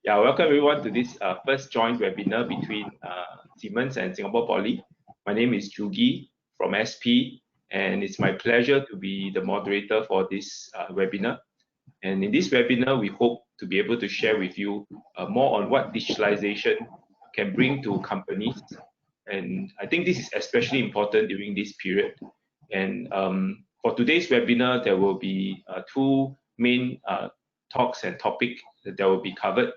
Yeah, welcome everyone to this first joint webinar between Siemens and Singapore Poly. My name is Jugi from SP, and it's my pleasure to be the moderator for this webinar. And in this webinar, we hope to be able to share with you more on what digitalization can bring to companies. And I think this is especially important during this period. And for today's webinar, there will be two main talks and topics that will be covered.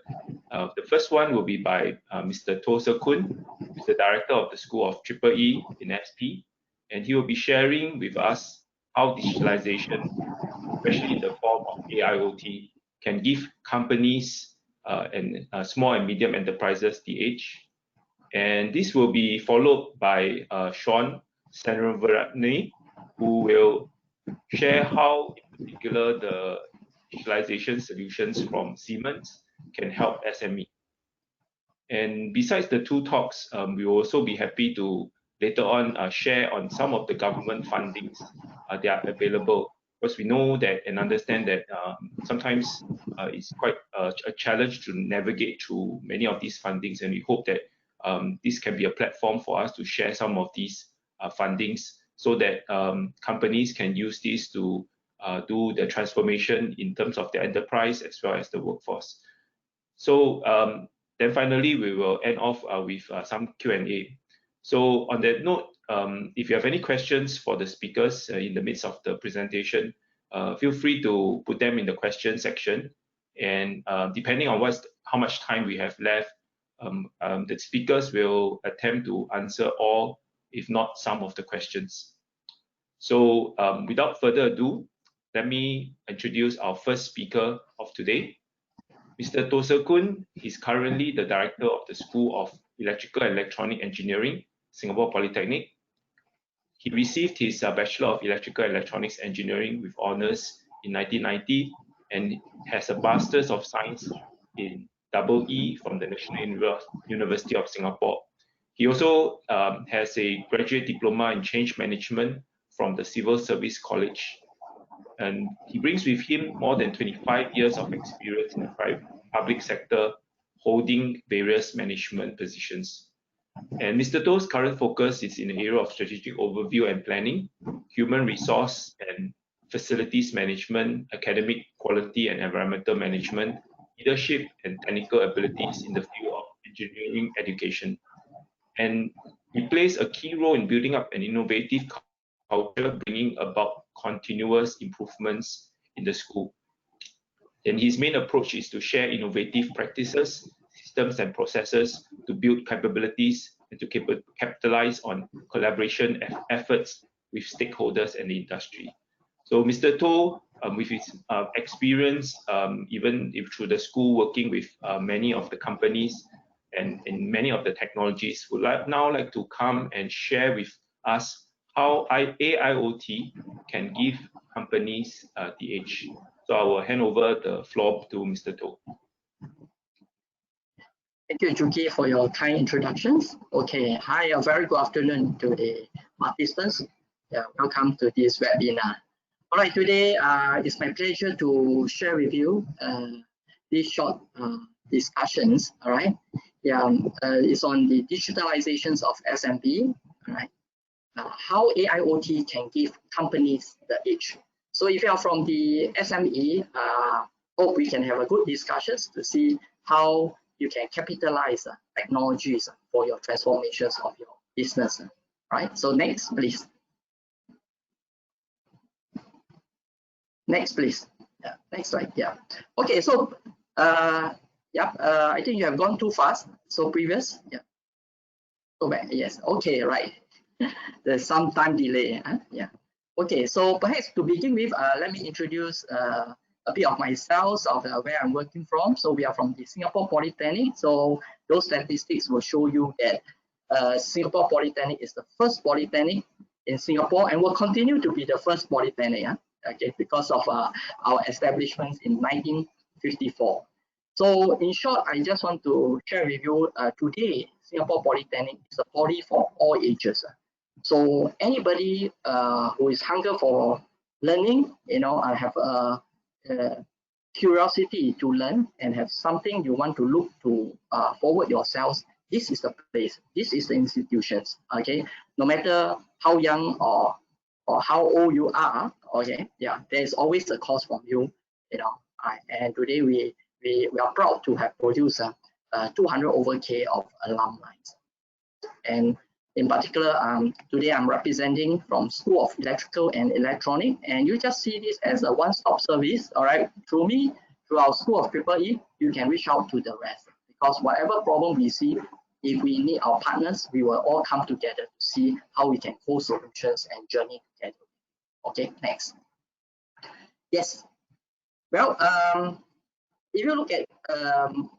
The first one will be by Mr. Toh Se Kun, who's the director of the School of EEE in SP, and he will be sharing with us how digitalization, especially in the form of AIoT, can give companies and small and medium enterprises the edge. And this will be followed by Sean Senravarane, who will share how, in particular, the digitalization solutions from Siemens can help SME. And besides the two talks, we will also be happy to later on share on some of the government fundings that are available, because we know that and understand that sometimes it's quite a challenge to navigate through many of these fundings, and we hope that this can be a platform for us to share some of these fundings so that companies can use this to do the transformation in terms of the enterprise as well as the workforce. So then finally, we will end off with some Q&A. So on that note, if you have any questions for the speakers in the midst of the presentation, feel free to put them in the question section. And depending on how much time we have left, the speakers will attempt to answer all, if not some of the questions. So without further ado, let me introduce our first speaker of today. Mr. Toh Se Kun is currently the director of the School of Electrical and Electronic Engineering, Singapore Polytechnic. He received his Bachelor of Electrical and Electronics Engineering with honours in 1990 and has a Master's of Science in EE from the National University of Singapore. He also has a graduate diploma in change management from the Civil Service College. And he brings with him more than 25 years of experience in the public sector, holding various management positions. And Mr. Toh's current focus is in the area of strategic overview and planning, human resource and facilities management, academic quality and environmental management, leadership and technical abilities in the field of engineering education. And he plays a key role in building up an innovative culture, bringing about continuous improvements in the school. And his main approach is to share innovative practices, systems, and processes to build capabilities and to capitalize on collaboration efforts with stakeholders and the industry. So Mr. Toh, with his experience, even if through the school working with many of the companies and in many of the technologies, would now like to come and share with us how AIoT can give companies the edge. So I will hand over the floor to Mr. Toh. Thank you, Juki, for your kind introductions. Okay, hi, a very good afternoon to the participants. Welcome to this webinar. All right, today it's my pleasure to share with you these short discussions. All right, it's on the digitalizations of SMB. All right. How AIoT can give companies the edge. So if you are from the SME, hope we can have a good discussions to see how you can capitalize technologies for your transformations of your business. Right. So next, please. Next, please. Yeah. Next slide. Yeah. Okay. So I think you have gone too fast. So previous. Yeah. Go back. Yes. Okay. Right. There's some time delay. Yeah. Okay, so perhaps to begin with, let me introduce a bit of myself, of where I'm working from. So we are from the Singapore Polytechnic. So those statistics will show you that Singapore Polytechnic is the first polytechnic in Singapore and will continue to be the first polytechnic. Okay, because of our establishment in 1954. So in short, I just want to share with you today, Singapore Polytechnic is a poly for all ages. So anybody who is hungry for learning, I have curiosity to learn and have something you want to look to forward yourselves, this is the place, this is the institutions. Okay, no matter how young or how old you are, okay, yeah, there's always a course from you, you know. And today we are proud to have produced 200 over K of alumni. And in particular, today I'm representing from School of Electrical and Electronic, and you just see this as a one-stop service. All right, through me, through our School of EE, you can reach out to the rest, because whatever problem we see, if we need our partners, we will all come together to see how we can co-solutions and journey together. Okay, next. Yes. Well, if you look at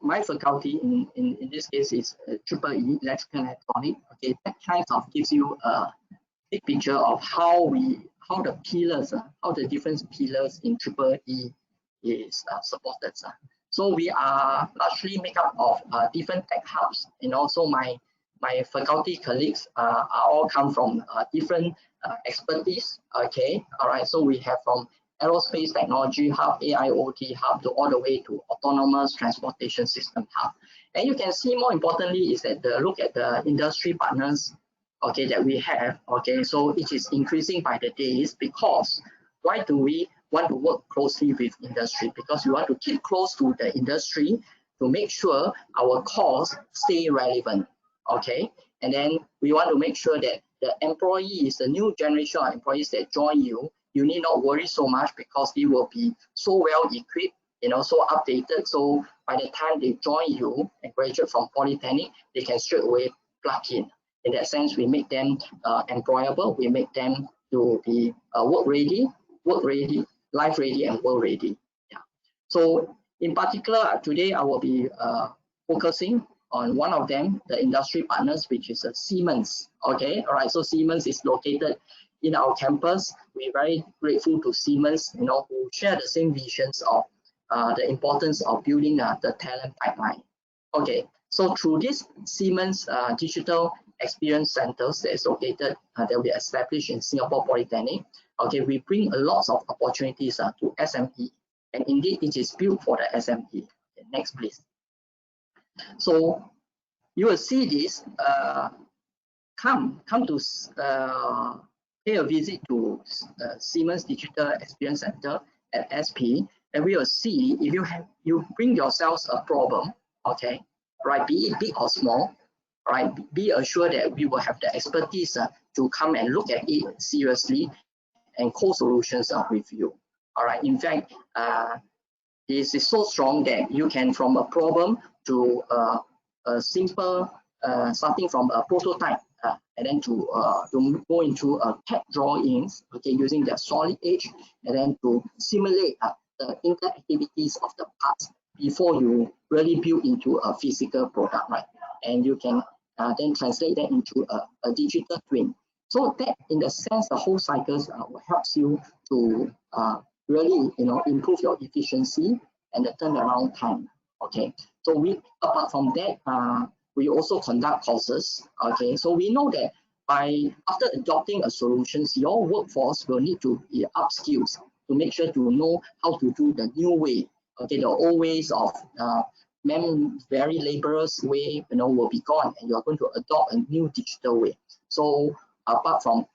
my faculty, in this case is EE, Electrical and Electronic. Okay, that kind of gives you a big picture of how the pillars, how the different pillars in EE is supported. So we are largely made up of different tech hubs. You know, so my faculty colleagues are all come from different expertise. Okay, all right. So we have from aerospace technology hub, AIoT hub, to all the way to autonomous transportation system hub. And you can see, more importantly, is that look at the industry partners, okay, that we have. Okay, so it is increasing by the days. Because why do we want to work closely with industry? Because we want to keep close to the industry to make sure our course stay relevant. Okay, and then we want to make sure that the employees, the new generation of employees that join you, you need not worry so much, because they will be so well equipped, you know, so updated. So by the time they join you and graduate from Polytechnic, they can straight away plug in. In that sense, we make them employable. We make them to be work ready, life ready, and world ready. Yeah. So in particular, today I will be focusing on one of them, the industry partners, which is Siemens. Okay, all right. So Siemens is located in our campus. We're very grateful to Siemens, you know, who share the same visions of the importance of building the talent pipeline. Okay, so through this Siemens digital experience centers that is located, that will be established in Singapore Polytechnic. Okay, we bring a lot of opportunities to SME, and indeed it is built for the SME. Okay, next, please. So you will see this. Come to pay a visit to Siemens Digital Experience Center at SP, and we will see if you bring yourselves a problem, okay, right, be it big or small, right, be assured that we will have the expertise to come and look at it seriously and co-solutions with you. All right, in fact, this is so strong that you can, from a problem to a simple, starting from a prototype, and then to go into CAD drawings, okay, using the solid edge, and then to simulate the interactivities of the parts before you really build into a physical product, right? And you can then translate that into a digital twin. So that, in the sense, the whole cycles helps you to really, you know, improve your efficiency and the turnaround time. Okay, so we, apart from that, we also conduct courses. Okay, so we know that after adopting a solutions, your workforce will need to be upskills to make sure to know how to do the new way. Okay, the old ways of very laborious way, you know, will be gone, and you are going to adopt a new digital way. So apart from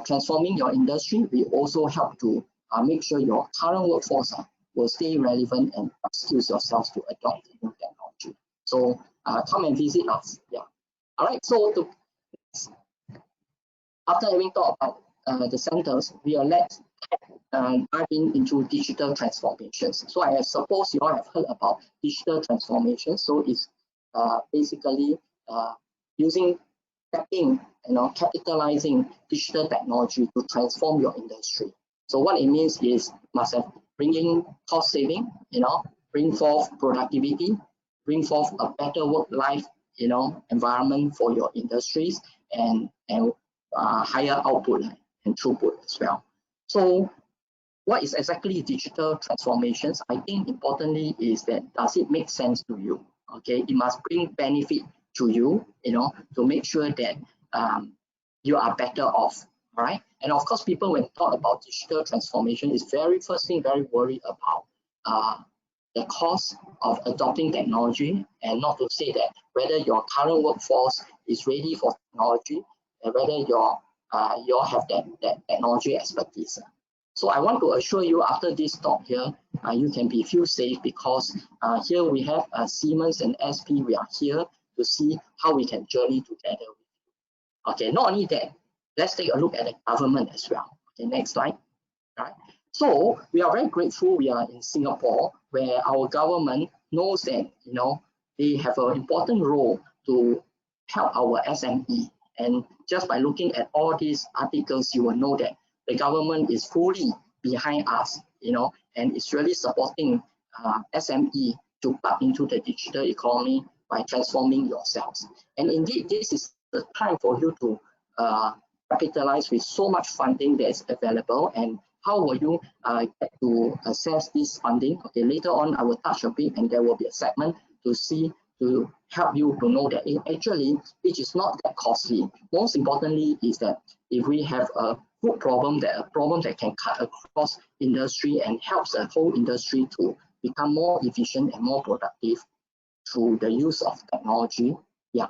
transforming your industry, we also help to make sure your current workforce will stay relevant and upskills yourselves to adopt the new technology. So come and visit us. Yeah. All right. So after having thought about the centers, we are let's dive into digital transformations. So I suppose you all have heard about digital transformation. So it's basically using, tapping, you know, capitalizing digital technology to transform your industry. So what it means is must have bringing cost saving, you know, bring forth productivity, bring forth a better work-life, you know, environment for your industries, and higher output and throughput as well. So what is exactly digital transformations? I think importantly is that, does it make sense to you? Okay, it must bring benefit to you, you know, to make sure that you are better off. All right, and of course, people when talk about digital transformation is very worried about the cost of adopting technology, and not to say that whether your current workforce is ready for technology and whether you all have that technology expertise. So I want to assure you after this talk here, you can feel safe because here we have Siemens and SP. We are here to see how we can journey together. Okay, not only that, let's take a look at the government as well. Okay, next slide. Right. So we are very grateful we are in Singapore, where our government knows that they have an important role to help our SME. And just by looking at all these articles, you will know that the government is fully behind us, and it's really supporting SME to plug into the digital economy by transforming yourselves. And indeed, this is the time for you to capitalize with so much funding that is available. And how will you get to access this funding? Okay, later on I will touch a bit, and there will be a segment to help you to know that actually it is not that costly. Most importantly is that if we have a good problem, that can cut across industry and helps the whole industry to become more efficient and more productive through the use of technology, yeah,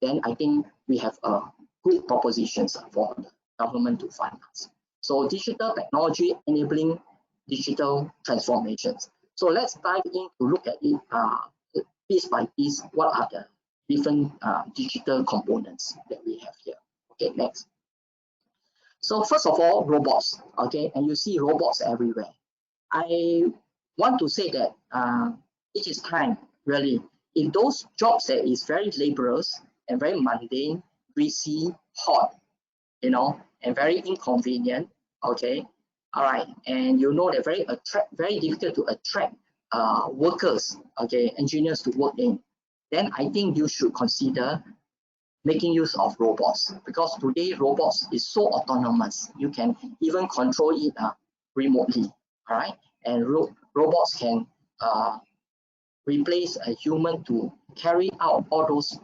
then I think we have a good propositions for the government to fund us. So digital technology enabling digital transformations. So let's dive in to look at it piece by piece. What are the different digital components that we have here? Okay, next. So first of all, robots. Okay, and you see robots everywhere. I want to say that it is time really. If those jobs that is very laborious and very mundane, greasy, hot, and very inconvenient, okay, all right, and they're very difficult to attract workers, okay, engineers to work in, then I think you should consider making use of robots, because today robots is so autonomous. You can even control it remotely, all right, and robots can replace a human to carry out all those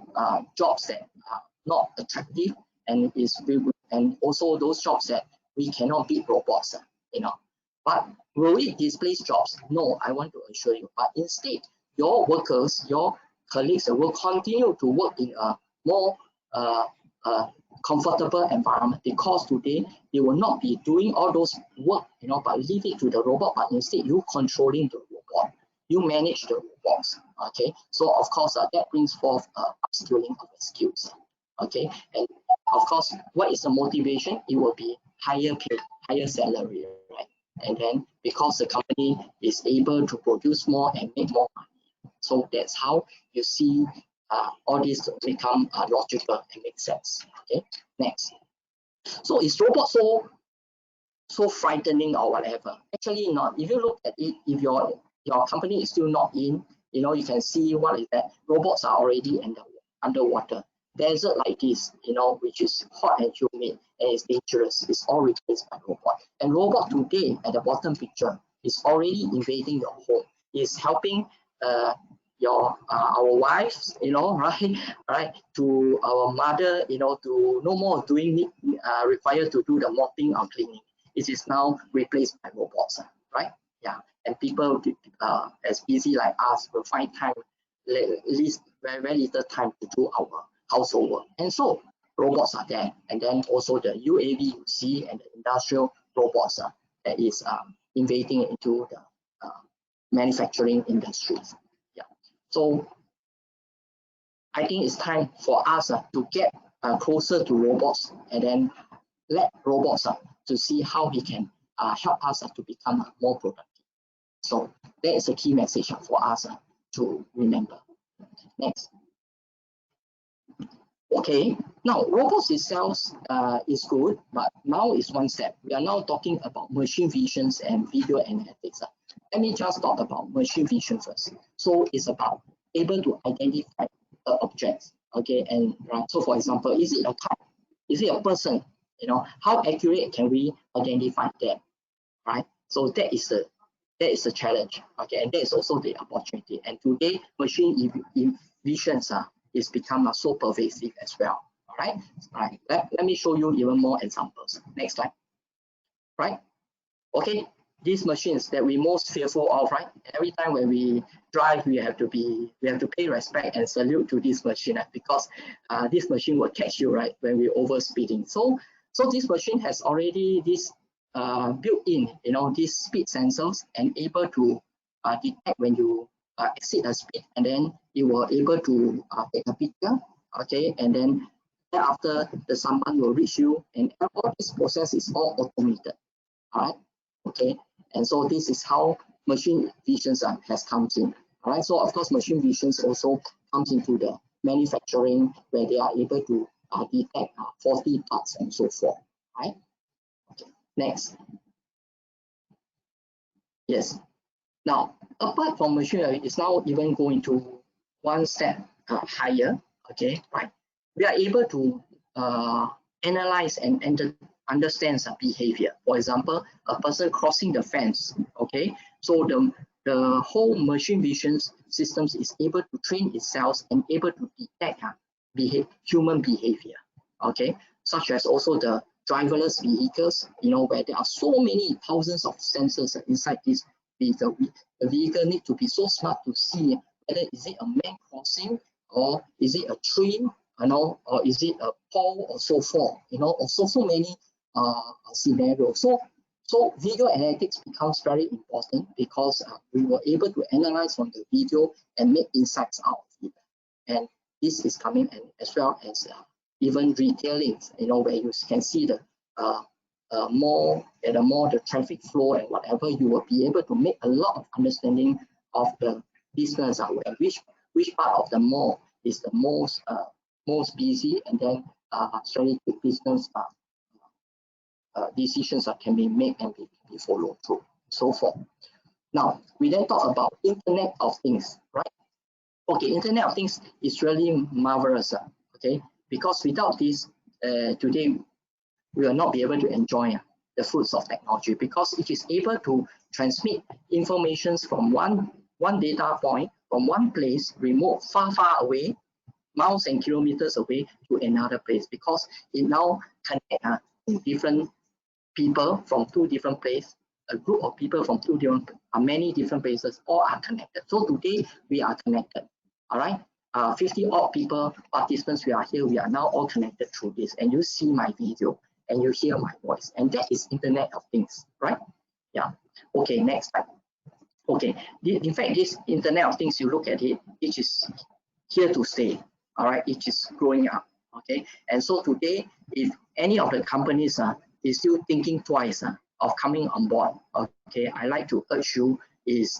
jobs that are not attractive, and also those jobs that we cannot beat robots, But will it displace jobs? No, I want to assure you. But instead, your workers, your colleagues will continue to work in a more comfortable environment, because today they will not be doing all those work, but leave it to the robot. But instead, you controlling the robot, you manage the robots. Okay, so of course that brings forth upskilling of the skills. Okay, and of course, what is the motivation? It will be higher pay, higher salary, right? And then because the company is able to produce more and make more money, so that's how you see all this become logical and make sense. Okay, next. So is robot so frightening or whatever? Actually not. If you look at it, if your company is still not in, you can see what is that. Robots are already underwater. Desert like this, which is hot and humid and it's dangerous, is all replaced by robot. And robot today at the bottom picture is already invading your home. It's helping our wives, right, to our mother, to no more doing required to do the mopping or cleaning. It is now replaced by robots, right? Yeah, and people as busy like us will find time, at least very little time to do our household work. And so robots are there, and then also the UAV you see and the industrial robots that is invading into the manufacturing industries. Yeah, so I think it's time for us to get closer to robots, and then let robots to see how he can help us to become more productive. So that is a key message for us to remember. Next. Okay, now robots itself is good, but now is one step. We are now talking about machine visions and video analytics. Let me just talk about machine vision first. So it's about able to identify the objects. Okay, and right. So for example, is it a car? Is it a person? How accurate can we identify that? Right. So that is the challenge. Okay, and that is also the opportunity. And today, machine visions is become so pervasive as well. All right. All right. Let me show you even more examples. Next slide. Right. Okay. these machines that we most fearful of, right? Every time when we drive, we have to pay respect and salute to this machine, because this machine will catch you, right, when we're over speeding. So this machine has already this built in, these speed sensors, and able to detect when you exceed a speed, and then it will able to take a picture, okay, and then thereafter the someone will reach you, and all this process is all automated. All right, okay, and so this is how machine vision has come in. All right, so of course machine vision also comes into the manufacturing, where they are able to detect faulty parts and so forth. Right. Okay. Next. Yes. Now, apart from machine learning, it's now even going to one step higher. Okay, right? We are able to analyze and understand some behavior. For example, a person crossing the fence. Okay, so the whole machine vision systems is able to train itself and able to detect human behavior. Okay, such as also the driverless vehicles. Where there are so many thousands of sensors inside this vehicle. The vehicle need to be so smart to see whether is it a man crossing, or is it a train, or is it a pole, or so forth, or so many scenarios. So video analytics becomes very important, because we were able to analyze from the video and make insights out of it. And this is coming, and as well as even retailing, where you can see the more the traffic flow and whatever, you will be able to make a lot of understanding of the business, where which part of the mall is the most busy, and then strategic business decisions can be made and be followed through, so forth. Now we then talk about Internet of Things, right? Okay, Internet of Things is really marvelous, okay, because without this, today we will not be able to enjoy the fruits of technology, because it is able to transmit information from one data point, from one place, remote, far away, miles and kilometers away, to another place, because it now connects two different people from two different places, a group of people from many different places, all are connected. So today we are connected. All right, 50 odd people, participants, we are here, we are now all connected through this, and you see my video and you hear my voice, and that is Internet of Things, right? Yeah. Okay, next slide. Okay, in fact, this Internet of Things, you look at it, it is here to stay. All right, it is growing up. Okay, and so today, if any of the companies is still thinking twice of coming on board, okay, I like to urge you is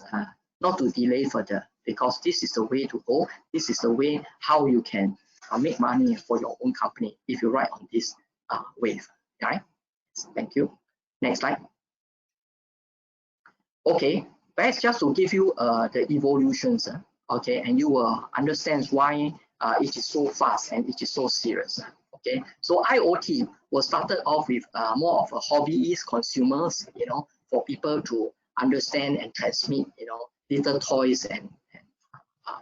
not to delay further, because this is the way to go. This is the way how you can make money for your own company if you ride on this wave. Right? Thank you. Next slide. Okay, that's just to give you the evolutions. Okay, and you will understand why it is so fast and it is so serious. Okay, so IoT was started off with more of a hobbyist consumers, for people to understand and transmit, little toys and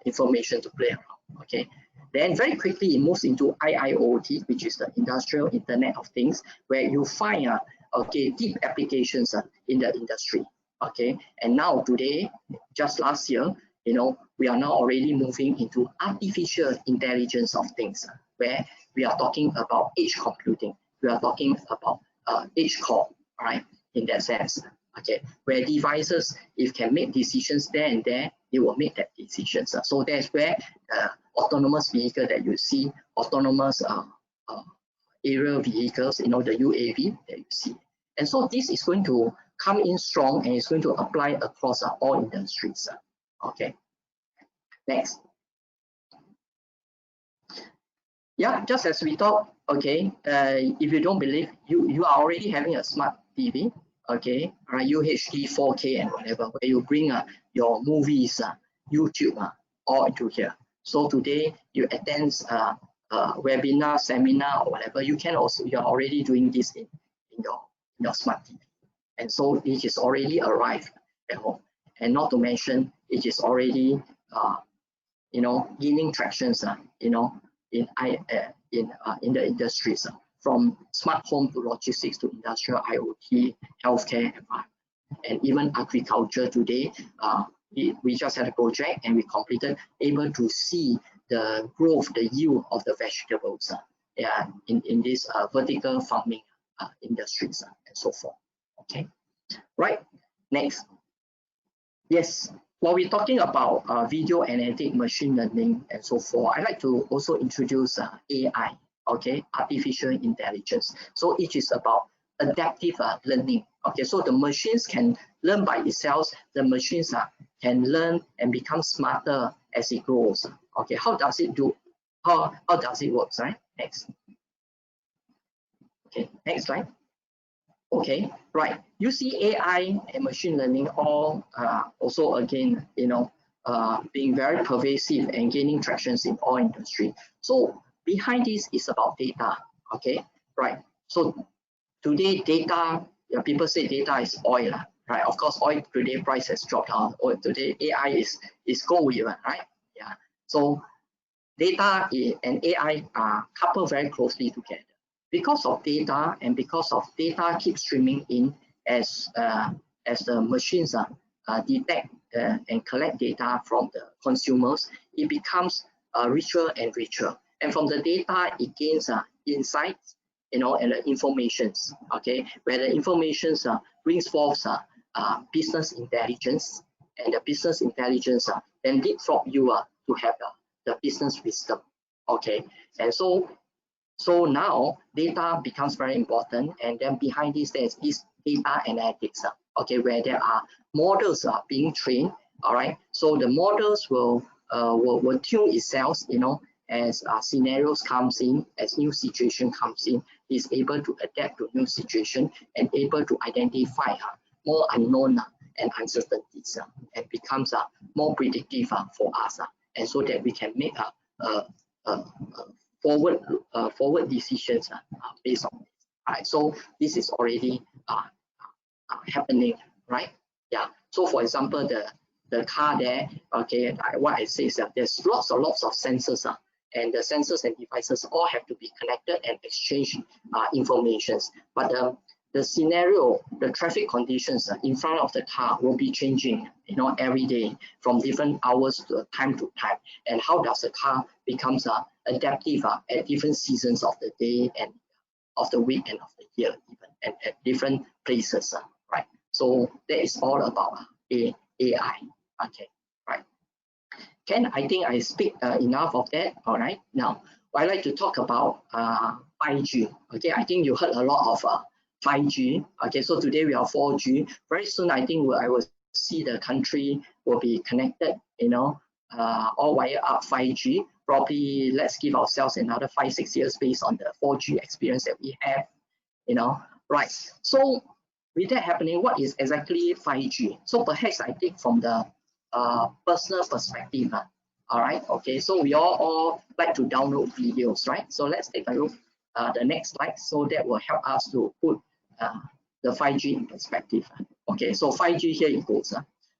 information to play around. Okay, then very quickly it moves into IIoT, which is the Industrial Internet of Things, where you find okay, deep applications in the industry. Okay, and now today, just last year, we are now already moving into artificial intelligence of things, where we are talking about edge computing. We are talking about edge core, right? In that sense, okay, where devices, if can make decisions there and there, they will make that decisions. So that's where autonomous vehicle that you see, autonomous aerial vehicles, the UAV that you see. And so this is going to come in strong, and it's going to apply across all industries. Okay, next. Yeah, just as we thought, okay, if you don't believe, you are already having a smart TV, okay, right, UHD, 4K and whatever, where you bring your movies, YouTube, all into here. So today you attend webinar, seminar, or whatever, you are already doing this in your smart TV. And so it is already arrived at home. And not to mention, it is already, gaining tractions, in the industries, from smart home to logistics to industrial IoT, healthcare environment. and even agriculture today. We just had a project and we completed, able to see the growth, the yield of the vegetables yeah, in this vertical farming industries and so forth. Okay, right. Next. Yes, while we're talking about video analytic, machine learning, and so forth, I'd like to also introduce AI, okay, artificial intelligence. So it is about adaptive learning. Okay, so the machines can learn by itself. The machines can learn and become smarter as it grows. Okay, how does it do? How does it work? Right? Next. Okay, next slide. Okay, right. You see AI and machine learning all also again, being very pervasive and gaining tractions in all industry. So behind this is about data. Okay, right. So today data, people say data is oil, right? Of course, oil today price has dropped down. Or today AI is gold even, right? Yeah. So data and AI are coupled very closely together. Because of data and because of data keep streaming in as the machines detect and collect data from the consumers, it becomes richer and richer. And from the data, it gains insights, and the informations. Okay, where the informations brings forth business intelligence, and the business intelligence then leapfrog you to have the business wisdom. Okay, and so now data becomes very important, and then behind this there is this data analytics. Okay, where there are models being trained. All right, so the models will tune itself, as scenarios comes in, as new situation comes in, is able to adapt to new situation and able to identify more unknown and uncertainties and becomes more predictive for us, and so that we can make forward decisions based on this. Right, so this is already happening, right? Yeah. So for example, the car there, okay, what I say is that there's lots of sensors, and the sensors and devices all have to be connected and exchange information. But the scenario, the traffic conditions in front of the car will be changing, every day from different hours to time to time. And how does the car becomes adaptive at different seasons of the day and of the week and of the year, even and at different places, right? So that is all about AI. Okay, right. Ken, I think I speak enough of that. All right. Now, I like to talk about 5G. Okay, I think you heard a lot of 5G. Okay, so today we are 4G. Very soon, I think I will see the country will be connected, all wire up 5G. Probably let's give ourselves another 5-6 years based on the 4G experience that we have, right. So with that happening, what is exactly 5G? So perhaps I take from the personal perspective. All right, okay, so we all like to download videos, right? So let's take a look the next slide, so that will help us to put the 5G in perspective. Okay, so 5G, here it goes.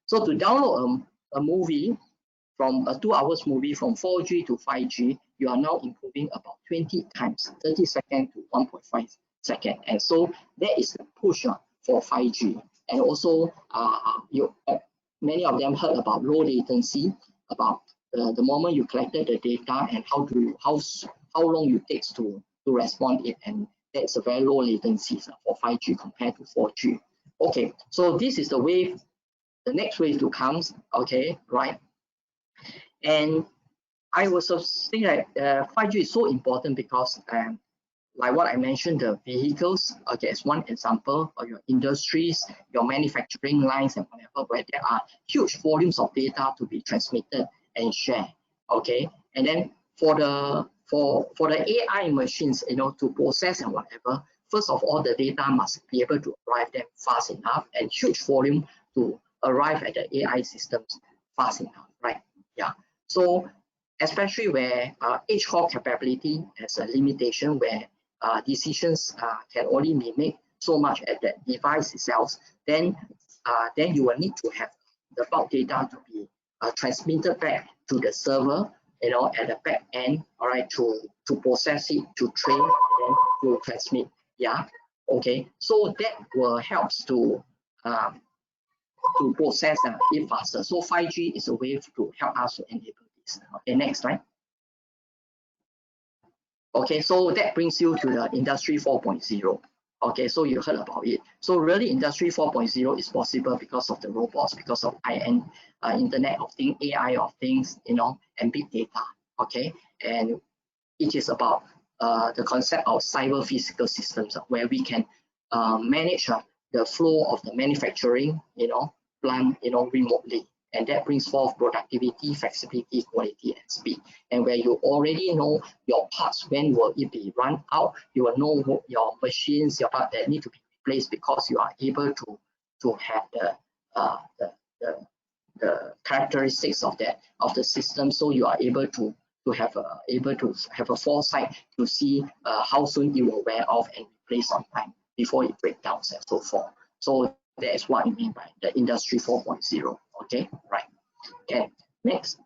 So to download a movie, from a 2 hours movie from 4G to 5G, you are now improving about 20 times, 30 seconds to 1.5 seconds. And so that is the push for 5G. And also, many of them heard about low latency, about the moment you collected the data and how long it takes to respond it, and that's a very low latency for 5G compared to 4G. Okay, so this is the wave, the next wave to come. Okay, right. And I was saying that 5G is so important because, like what I mentioned, the vehicles, okay, as one example, or your industries, your manufacturing lines and whatever, where there are huge volumes of data to be transmitted and shared, okay. And then for the AI machines, to process and whatever, first of all, the data must be able to arrive there fast enough, and huge volume to arrive at the AI systems fast enough, right? Yeah. So especially where edge core capability has a limitation, where decisions can only be made so much at that device itself, then you will need to have the bulk data to be transmitted back to the server, at the back end, all right, to process it, to train, and to transmit. Yeah, okay. So that will helps to to process it faster. So 5G is a way to help us to enable this. Okay, next slide. Okay, so that brings you to the Industry 4.0. Okay, so you heard about it. So really Industry 4.0 is possible because of the robots, because of high-end Internet of Things, AI of Things, you know, and big data. Okay, and it is about the concept of cyber physical systems where we can manage the flow of the manufacturing, you know, plant, you know, remotely. And that brings forth productivity, flexibility, quality, and speed. And where you already know your parts, when will it be run out, you will know your machines, your parts that need to be replaced because you are able to have the characteristics of the system, so you are able to have a foresight to see how soon it will wear off and replace on time before it breaks down and so forth. So that is what I mean by the Industry 4.0. Okay, right. Okay, next.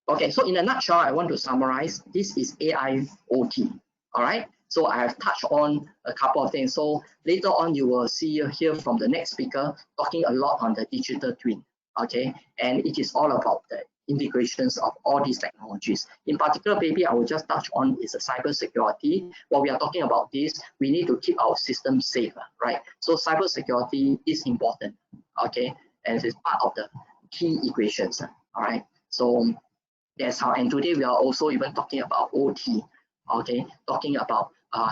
Okay, so in a nutshell, I want to summarize. This is AIoT. All right. So I have touched on a couple of things. So later on, you will hear from the next speaker talking a lot on the digital twin. Okay, and it is all about the integrations of all these technologies. In particular, maybe I will just touch on is the cyber security. While we are talking about this, we need to keep our systems safe, right? So cyber security is important. Okay, and it's part of the key equations. All right. So that's how. And today we are also even talking about OT. Okay, talking about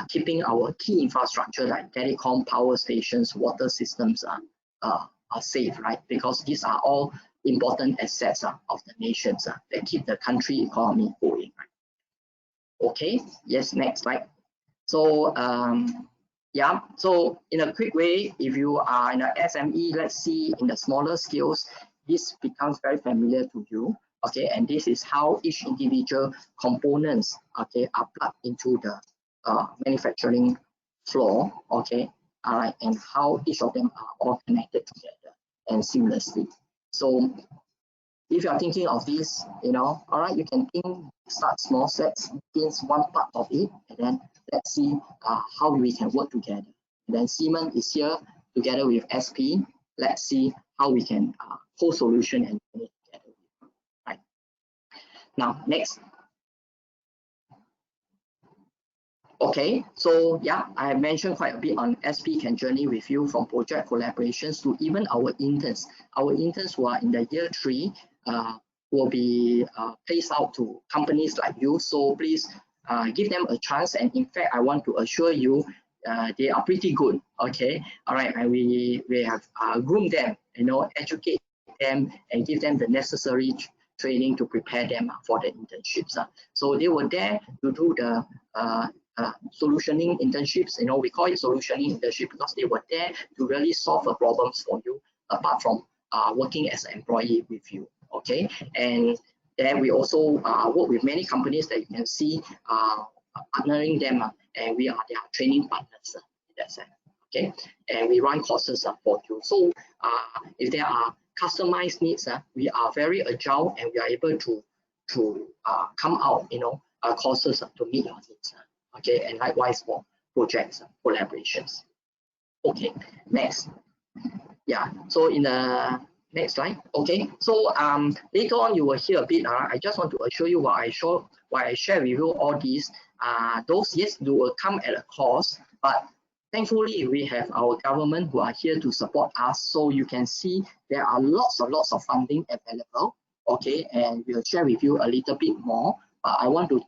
keeping our key infrastructure like telecom, power stations, water systems are safe, right? Because these are all important assets of the nations that keep the country economy going. Right? Okay, yes, next slide. So yeah, so in a quick way, if you are in a SME, let's see in the smaller scales, this becomes very familiar to you. Okay, and this is how each individual components, okay, are plugged into the manufacturing floor. Okay, all right, and how each of them are all connected together and seamlessly. So if you are thinking of this, you know, all right, you can start small sets, begins one part of it, and then let's see how we can work together. And then Siemens is here together with SP. Let's see how we can co-solution and manage together. Right. Now, next. Okay, so yeah, I have mentioned quite a bit on SP can journey with you from project collaborations to even our interns. Our interns who are in the year 3 will be placed out to companies like you. So please give them a chance. And in fact, I want to assure you, they are pretty good. Okay, all right, and we have groomed them, you know, educate them and give them the necessary training to prepare them for the internships. So they were there to do the solutioning internships. You know, we call it solutioning internship because they were there to really solve the problems for you, apart from working as an employee with you. Okay, and then we also work with many companies that you can see partnering them, and we are their training partners in that sense. Okay, and we run courses for you. So if there are customized needs, we are very agile and we are able to come out, you know, courses to meet your needs. Okay, and likewise for projects, collaborations. Okay, next. Yeah, so in the next slide. Okay, so later on you will hear a bit. I just want to assure you what I share with you all these. Those, yes, you will come at a cost, but thankfully we have our government who are here to support us. So you can see there are lots of funding available. Okay, and we'll share with you a little bit more. I want to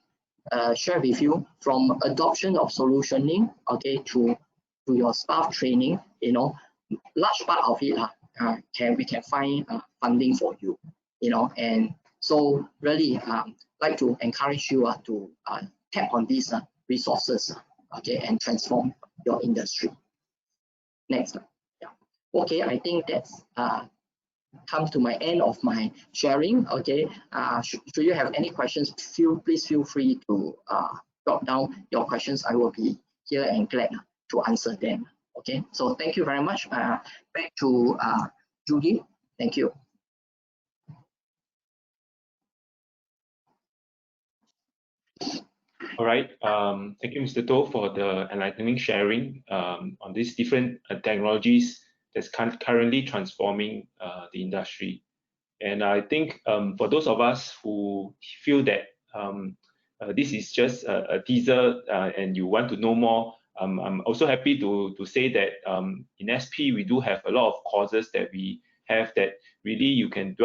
share with you from adoption of solutioning, okay, to your staff training. You know, large part of it we can find funding for you, you know, and so really like to encourage you to tap on these resources, okay, and transform your industry. Next. Yeah. Okay, I think that's come to my end of my sharing. Okay, should you have any questions, please feel free to drop down your questions. I will be here and glad to answer them. Okay, so thank you very much. Back to Judy. Thank you. All right. Thank you, Mr. To, for the enlightening sharing on these different technologies that's currently transforming the industry. And I think for those of us who feel that this is just a teaser and you want to know more, I'm also happy to say that in SP we do have a lot of courses that we have that really you can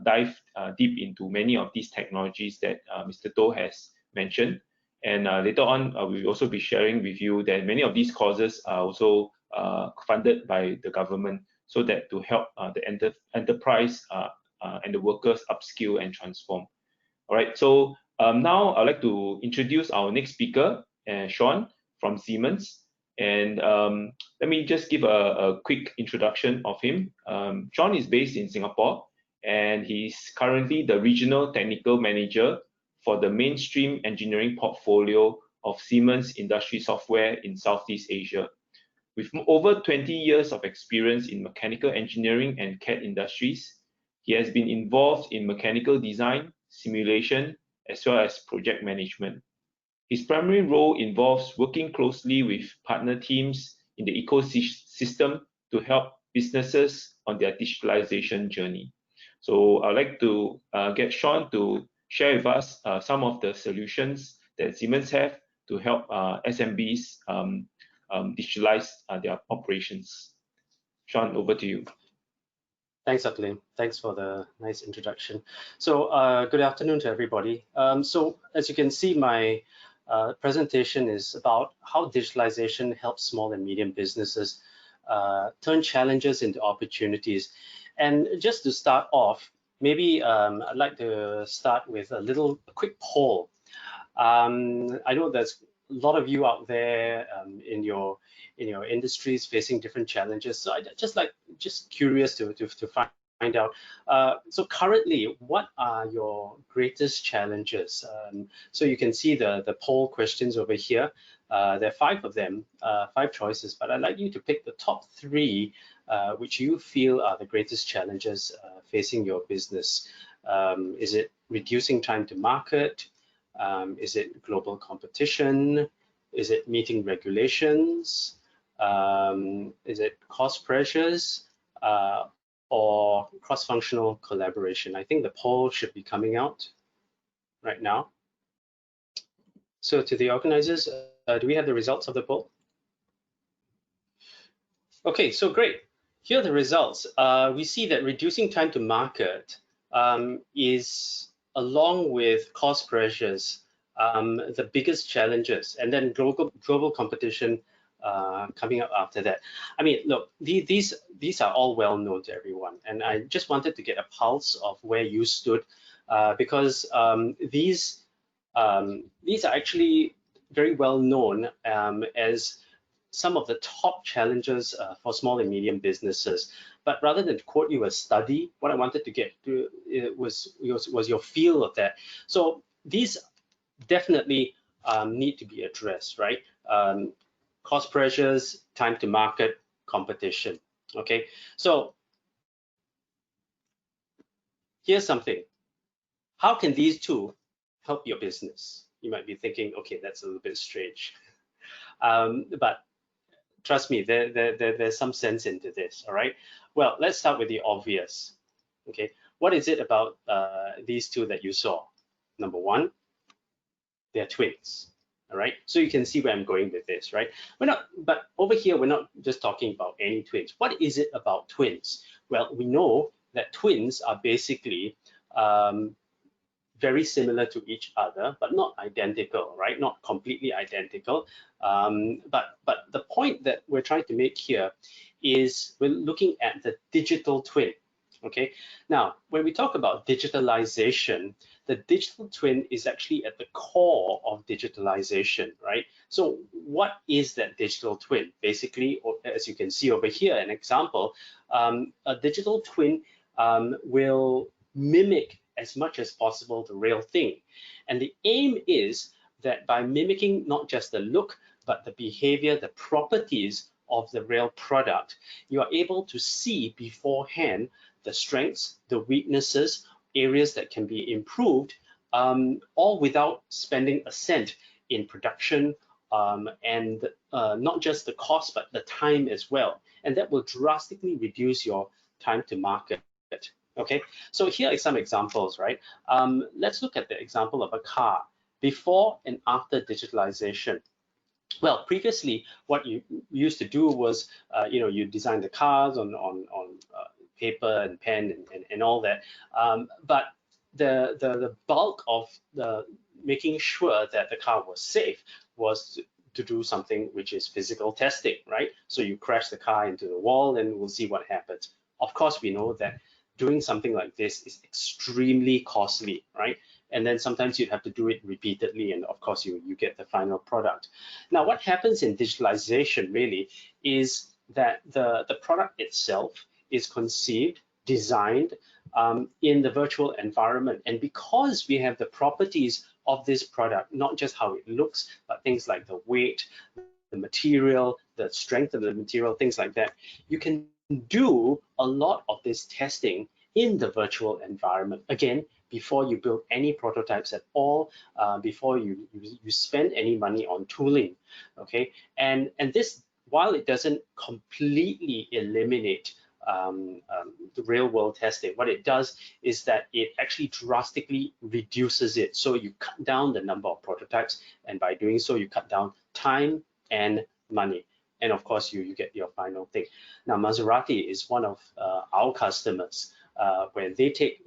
dive deep into many of these technologies that Mr. To has mentioned. And later on, we'll also be sharing with you that many of these courses are also funded by the government, so that to help the enterprise and the workers upskill and transform. All right, so now I'd like to introduce our next speaker, Sean from Siemens. And let me just give a quick introduction of him. Sean is based in Singapore, and he's currently the Regional Technical Manager for the mainstream engineering portfolio of Siemens Industry Software in Southeast Asia. With over 20 years of experience in mechanical engineering and CAD industries, he has been involved in mechanical design, simulation, as well as project management. His primary role involves working closely with partner teams in the ecosystem to help businesses on their digitalization journey. So I'd like to get Sean to share with us some of the solutions that Siemens have to help SMBs digitalize their operations. Sean, over to you. Thanks, Dr. Lim. Thanks for the nice introduction. So good afternoon to everybody. So as you can see, my presentation is about how digitalization helps small and medium businesses turn challenges into opportunities. And just to start off, maybe I'd like to start with a quick poll. I know there's a lot of you out there in your industries facing different challenges. So I just curious to find out. So currently, what are your greatest challenges? So you can see the poll questions over here. There are 5 of them, 5 choices, but I'd like you to pick the top 3 which you feel are the greatest challenges facing your business. Is it reducing time to market? Is it global competition? Is it meeting regulations? Is it cost pressures or cross-functional collaboration? I think the poll should be coming out right now. So to the organizers, do we have the results of the poll? Okay, so great. Here are the results. We see that reducing time to market is, along with cost pressures, the biggest challenges, and then global competition coming up after that. I mean, look, these are all well known to everyone, and I just wanted to get a pulse of where you stood, because these are actually very well known as some of the top challenges for small and medium businesses. But rather than quote you a study, what I wanted to get to was your feel of that. So these definitely need to be addressed, right? Cost pressures, time to market, competition. Okay, so here's something. How can these 2 help your business? You might be thinking, okay, that's a little bit strange. But trust me, there's some sense into this, all right? Well, let's start with the obvious, okay? What is it about these 2 that you saw? Number 1, they're twins, all right? So you can see where I'm going with this, right? But over here, we're not just talking about any twins. What is it about twins? Well, we know that twins are basically very similar to each other, but not identical, right? Not completely identical. But the point that we're trying to make here is we're looking at the digital twin. Okay. Now, when we talk about digitalization, the digital twin is actually at the core of digitalization, right? So what is that digital twin? Basically, as you can see over here, an example, a digital twin will mimic as much as possible the real thing. And the aim is that by mimicking not just the look, but the behavior, the properties of the real product, you are able to see beforehand the strengths, the weaknesses, areas that can be improved, all without spending a cent in production and not just the cost, but the time as well. And that will drastically reduce your time to market. Okay, so here are some examples, right? Let's look at the example of a car before and after digitalization. Well, previously, what you used to do was, you design the cars on paper and pen and all that. But the bulk of the making sure that the car was safe was to do something which is physical testing, right? So you crash the car into the wall and we'll see what happens. Of course, we know that doing something like this is extremely costly, right? And then sometimes you'd have to do it repeatedly, and of course you get the final product. Now, what happens in digitalization really is that the product itself is conceived, designed in the virtual environment. And because we have the properties of this product, not just how it looks, but things like the weight, the material, the strength of the material, things like that, you can do a lot of this testing in the virtual environment. Again, before you build any prototypes at all, before you spend any money on tooling, okay? And this, while it doesn't completely eliminate the real world testing, what it does is that it actually drastically reduces it. So you cut down the number of prototypes, and by doing so, you cut down time and money. And of course, you get your final thing. Now, Maserati is one of our customers where they take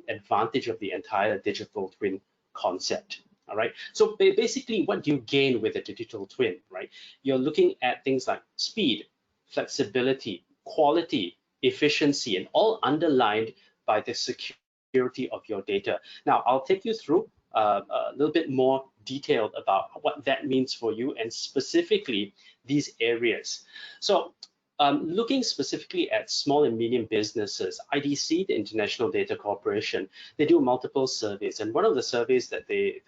advantage of the entire digital twin concept. All right. So basically, what do you gain with a digital twin, right? You're looking at things like speed, flexibility, quality, efficiency, and all underlined by the security of your data. Now, I'll take you through a little bit more detailed about what that means for you, and specifically these areas. So looking specifically at small and medium businesses, IDC, the International Data Corporation, they do multiple surveys, and one of the surveys that they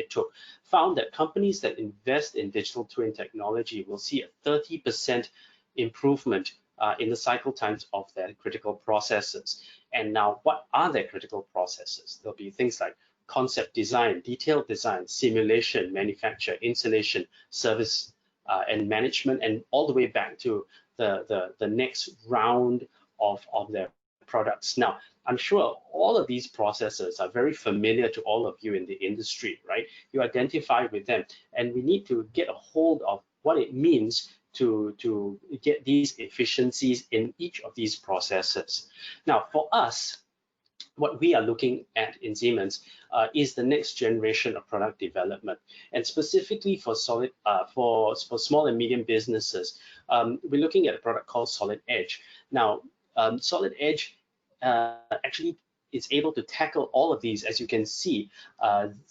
took found that companies that invest in digital twin technology will see a 30% improvement in the cycle times of their critical processes. And now, what are their critical processes? There'll be things like concept design, detailed design, simulation, manufacture, installation, service, and management, and all the way back to the next round of their products. Now, I'm sure all of these processes are very familiar to all of you in the industry, right? You identify with them, and we need to get a hold of what it means to get these efficiencies in each of these processes. Now, for us, what we are looking at in Siemens is the next generation of product development, and specifically for for small and medium businesses, we're looking at a product called Solid Edge. Now, Solid Edge actually is able to tackle all of these. As you can see,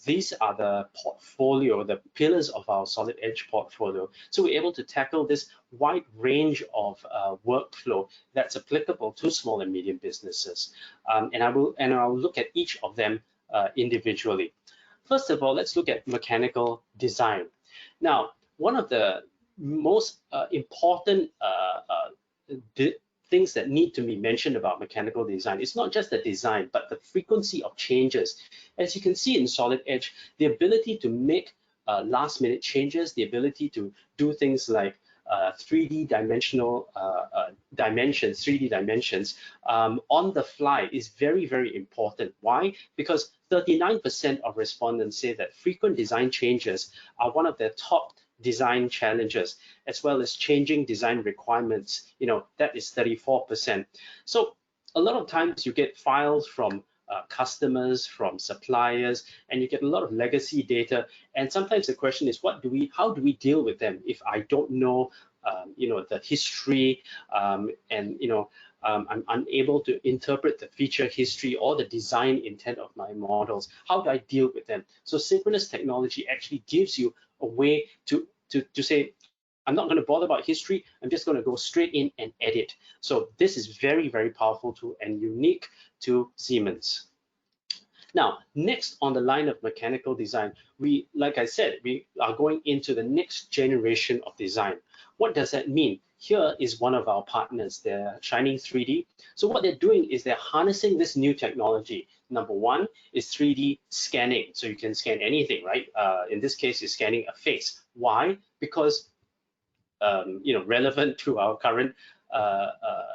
these are the portfolio, the pillars of our Solid Edge portfolio. So we're able to tackle this wide range of workflow that's applicable to small and medium businesses. And I'll look at each of them individually. First of all, let's look at mechanical design. Now, one of the most important things that need to be mentioned about mechanical design. It's not just the design, but the frequency of changes. As you can see in Solid Edge, the ability to make last minute changes, the ability to do things like 3D dimensional dimensions, 3D dimensions on the fly is very, very important. Why? Because 39% of respondents say that frequent design changes are one of their top design challenges, as well as changing design requirements. That is 34%. So a lot of times you get files from customers, from suppliers, and you get a lot of legacy data. And sometimes the question is, how do we deal with them if I don't know, the history, and I'm unable to interpret the feature history or the design intent of my models? How do I deal with them? So synchronous technology actually gives you a way to say, I'm not going to bother about history. I'm just going to go straight in and edit. So this is very, very powerful tool and unique to Siemens. Now, next on the line of mechanical design, like I said, we are going into the next generation of design. What does that mean? Here is one of our partners, they're Shining 3D. So what they're doing is they're harnessing this new technology. Number one is 3D scanning. So you can scan anything, right? In this case, you're scanning a face. Why? Because relevant to our current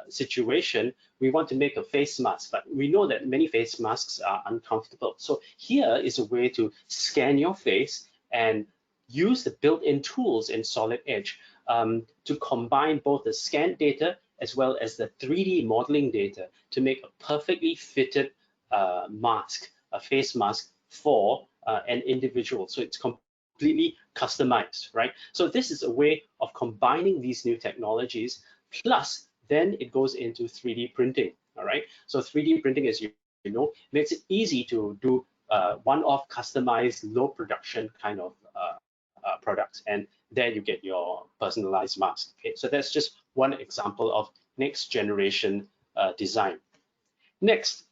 situation, we want to make a face mask, but we know that many face masks are uncomfortable. So here is a way to scan your face and use the built-in tools in Solid Edge to combine both the scanned data as well as the 3D modeling data to make a perfectly fitted mask, a face mask for an individual. So it's completely customized, right? So this is a way of combining these new technologies, plus then it goes into 3D printing, all right? So 3D printing, as you know, makes it easy to do one-off customized low production kind of products, and there you get your personalized mask. Okay, so that's just one example of next generation design. Next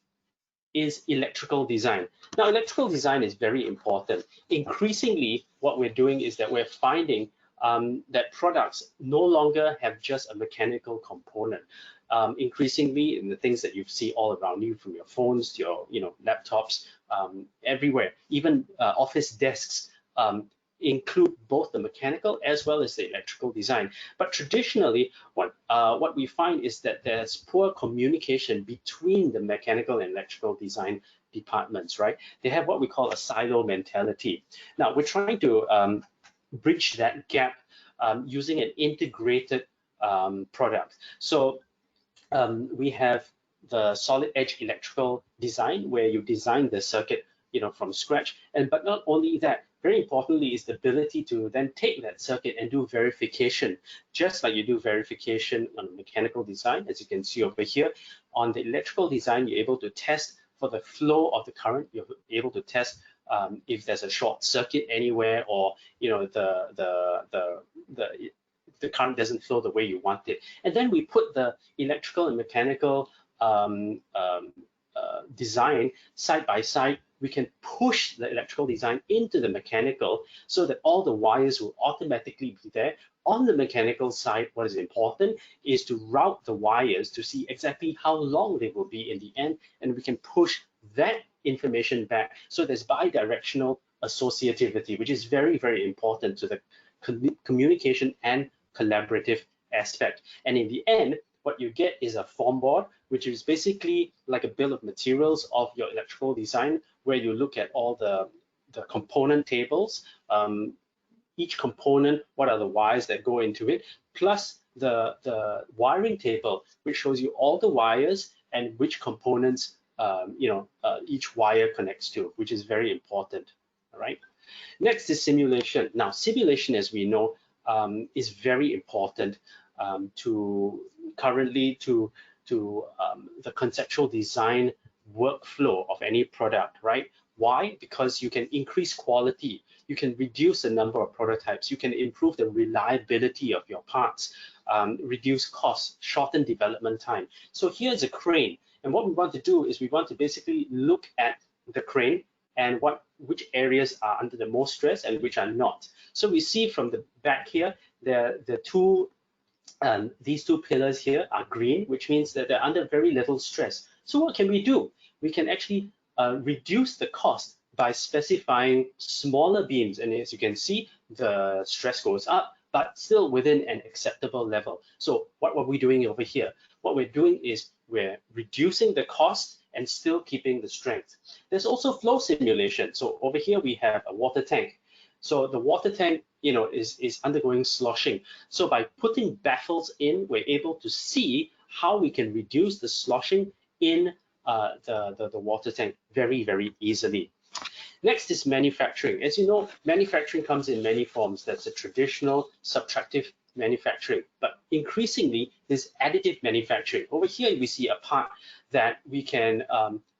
is electrical design. Now, electrical design is very important. Increasingly, what we're doing is that we're finding that products no longer have just a mechanical component. Increasingly, in the things that you see all around you, from your phones to your laptops, everywhere, even office desks, include both the mechanical as well as the electrical design. But traditionally, what we find is that there's poor communication between the mechanical and electrical design departments, right? They have what we call a silo mentality. Now, we're trying to bridge that gap using an integrated product. So we have the Solid Edge electrical design, where you design the circuit from scratch, but not only that, very importantly is the ability to then take that circuit and do verification, just like you do verification on mechanical design. As you can see over here, on the electrical design, you're able to test for the flow of the current. You're able to test if there's a short circuit anywhere, or the current doesn't flow the way you want it. And then we put the electrical and mechanical design side by side. We can push the electrical design into the mechanical so that all the wires will automatically be there. On the mechanical side, what is important is to route the wires to see exactly how long they will be in the end, and we can push that information back. So there's bidirectional associativity, which is very, very important to the communication and collaborative aspect. And in the end, what you get is a form board, which is basically like a bill of materials of your electrical design, where you look at all the component tables, each component, what are the wires that go into it, plus the wiring table, which shows you all the wires and which components each wire connects to, which is very important. All right. Next is simulation. Now, simulation, as we know, is very important to the conceptual design workflow of any product, right? Why? Because you can increase quality, you can reduce the number of prototypes, you can improve the reliability of your parts, reduce costs, shorten development time. So here's a crane, and what we want to do is we want to basically look at the crane and which areas are under the most stress and which are not. So we see from the back here, these two pillars here are green, which means that they're under very little stress. So what can we do? We can actually reduce the cost by specifying smaller beams. And as you can see, the stress goes up, but still within an acceptable level. So what are we doing over here? What we're doing is we're reducing the cost and still keeping the strength. There's also flow simulation. So over here, we have a water tank. So the water tank, is undergoing sloshing. So by putting baffles in, we're able to see how we can reduce the sloshing in the water tank very, very easily. Next is manufacturing. As you know, manufacturing comes in many forms. That's a traditional subtractive manufacturing, but increasingly there's additive manufacturing. Over here, we see a part that we can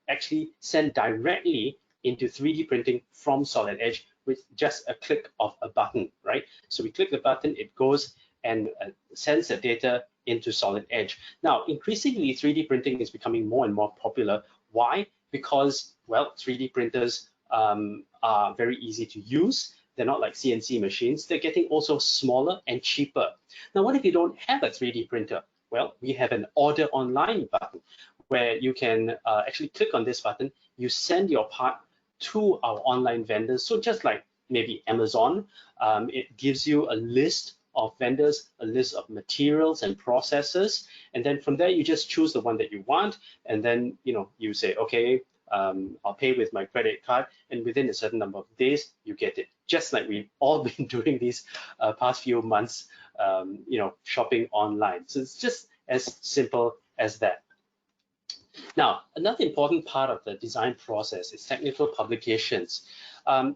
actually send directly into 3D printing from Solid Edge with just a click of a button, right? So we click the button, it goes and sends the data into Solid Edge. Now, increasingly, 3D printing is becoming more and more popular. Why? Because well, 3D printers are very easy to use. They're not like CNC machines. They're getting also smaller and cheaper. Now, what if you don't have a 3D printer? Well, we have an order online button where you can actually click on this button. You send your part to our online vendors. So just like maybe Amazon, it gives you a list of vendors, a list of materials and processes, and then from there you just choose the one that you want, and then you say, okay, I'll pay with my credit card, and within a certain number of days you get it. Just like we've all been doing these past few months, shopping online. So it's just as simple as that. Now, another important part of the design process is technical publications.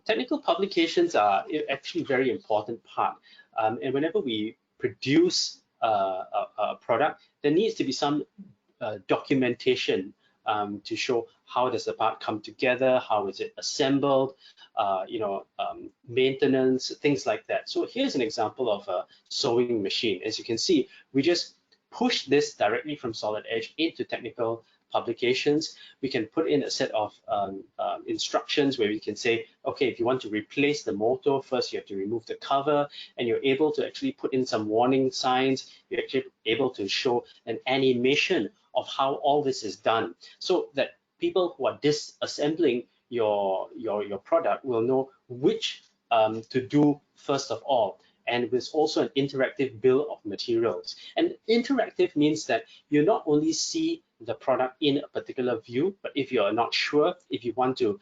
Technical publications are actually a very important part. And whenever we produce a product, there needs to be some documentation to show how does the part come together, how is it assembled, maintenance, things like that. So here's an example of a sewing machine. As you can see, we just push this directly from Solid Edge into technical publications. We can put in a set of instructions where we can say, okay, if you want to replace the motor, first you have to remove the cover, and you're able to actually put in some warning signs. You're actually able to show an animation of how all this is done, so that people who are disassembling your product will know which to do first of all. And there's also an interactive bill of materials. And interactive means that you not only see the product in a particular view, but if you're not sure, if you want to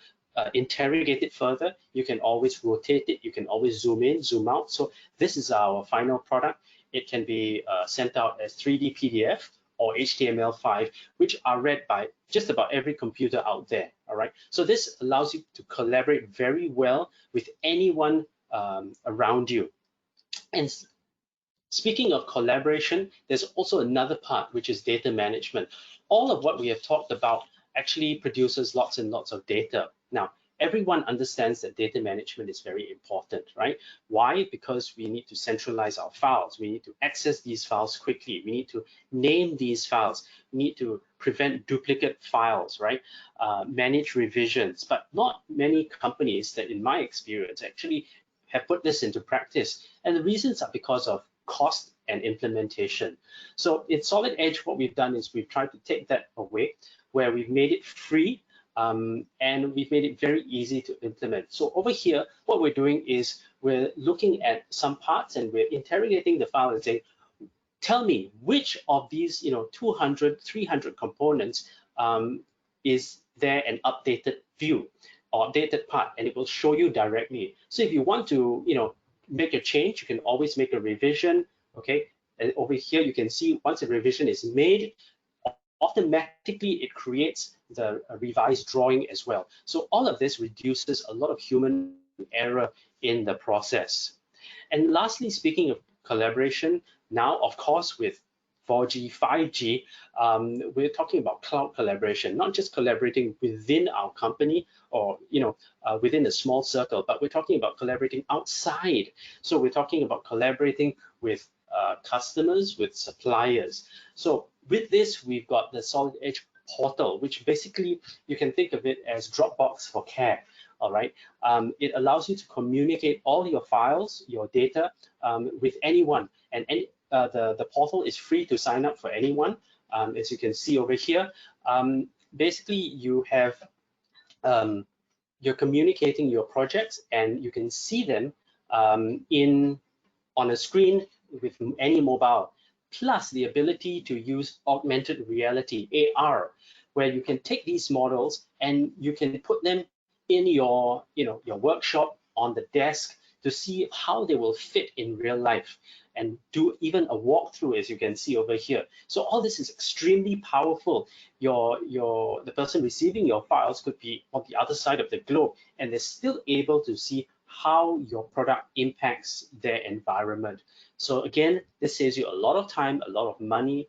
interrogate it further, you can always rotate it, you can always zoom in, zoom out. So this is our final product. It can be sent out as 3D PDF or HTML5, which are read by just about every computer out there, all right? So this allows you to collaborate very well with anyone around you. And speaking of collaboration, there's also another part, which is data management. All of what we have talked about actually produces lots and lots of data. Now, everyone understands that data management is very important, right? Why? Because we need to centralize our files. We need to access these files quickly. We need to name these files. We need to prevent duplicate files, right? Manage revisions. But not many companies that, in my experience, actually have put this into practice. And the reasons are because of cost and implementation. So in Solid Edge, what we've done is we've tried to take that away, where we've made it free and we've made it very easy to implement. So over here, what we're doing is we're looking at some parts and we're interrogating the file and saying, tell me which of these 200, 300 components is there an updated view or updated part, and it will show you directly. So if you want to make a change, you can always make a revision, okay? And over here, you can see once a revision is made, automatically it creates the revised drawing as well. So all of this reduces a lot of human error in the process. And lastly, speaking of collaboration, now, of course, with 4G, 5G, we're talking about cloud collaboration, not just collaborating within our company or within a small circle, but we're talking about collaborating outside. So we're talking about collaborating with customers, with suppliers. So with this, we've got the Solid Edge portal, which basically you can think of it as Dropbox for care. All right, it allows you to communicate all your files, your data with anyone, and the portal is free to sign up for anyone. As you can see over here, basically you have you're communicating your projects, and you can see them on a screen with any mobile, plus the ability to use augmented reality, AR, where you can take these models and you can put them in your workshop on the desk to see how they will fit in real life, and do even a walkthrough, as you can see over here. So all this is extremely powerful. The person receiving your files could be on the other side of the globe, and they're still able to see how your product impacts their environment. So again, this saves you a lot of time, a lot of money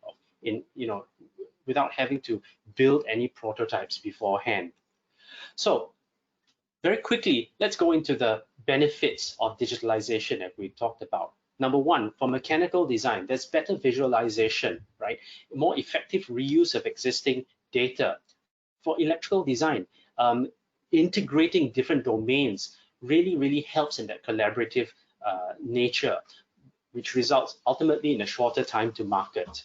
without having to build any prototypes beforehand. So very quickly, let's go into the benefits of digitalization that we talked about. Number one, for mechanical design, there's better visualization, right? More effective reuse of existing data. For electrical design, integrating different domains really helps in that collaborative nature, which results ultimately in a shorter time to market.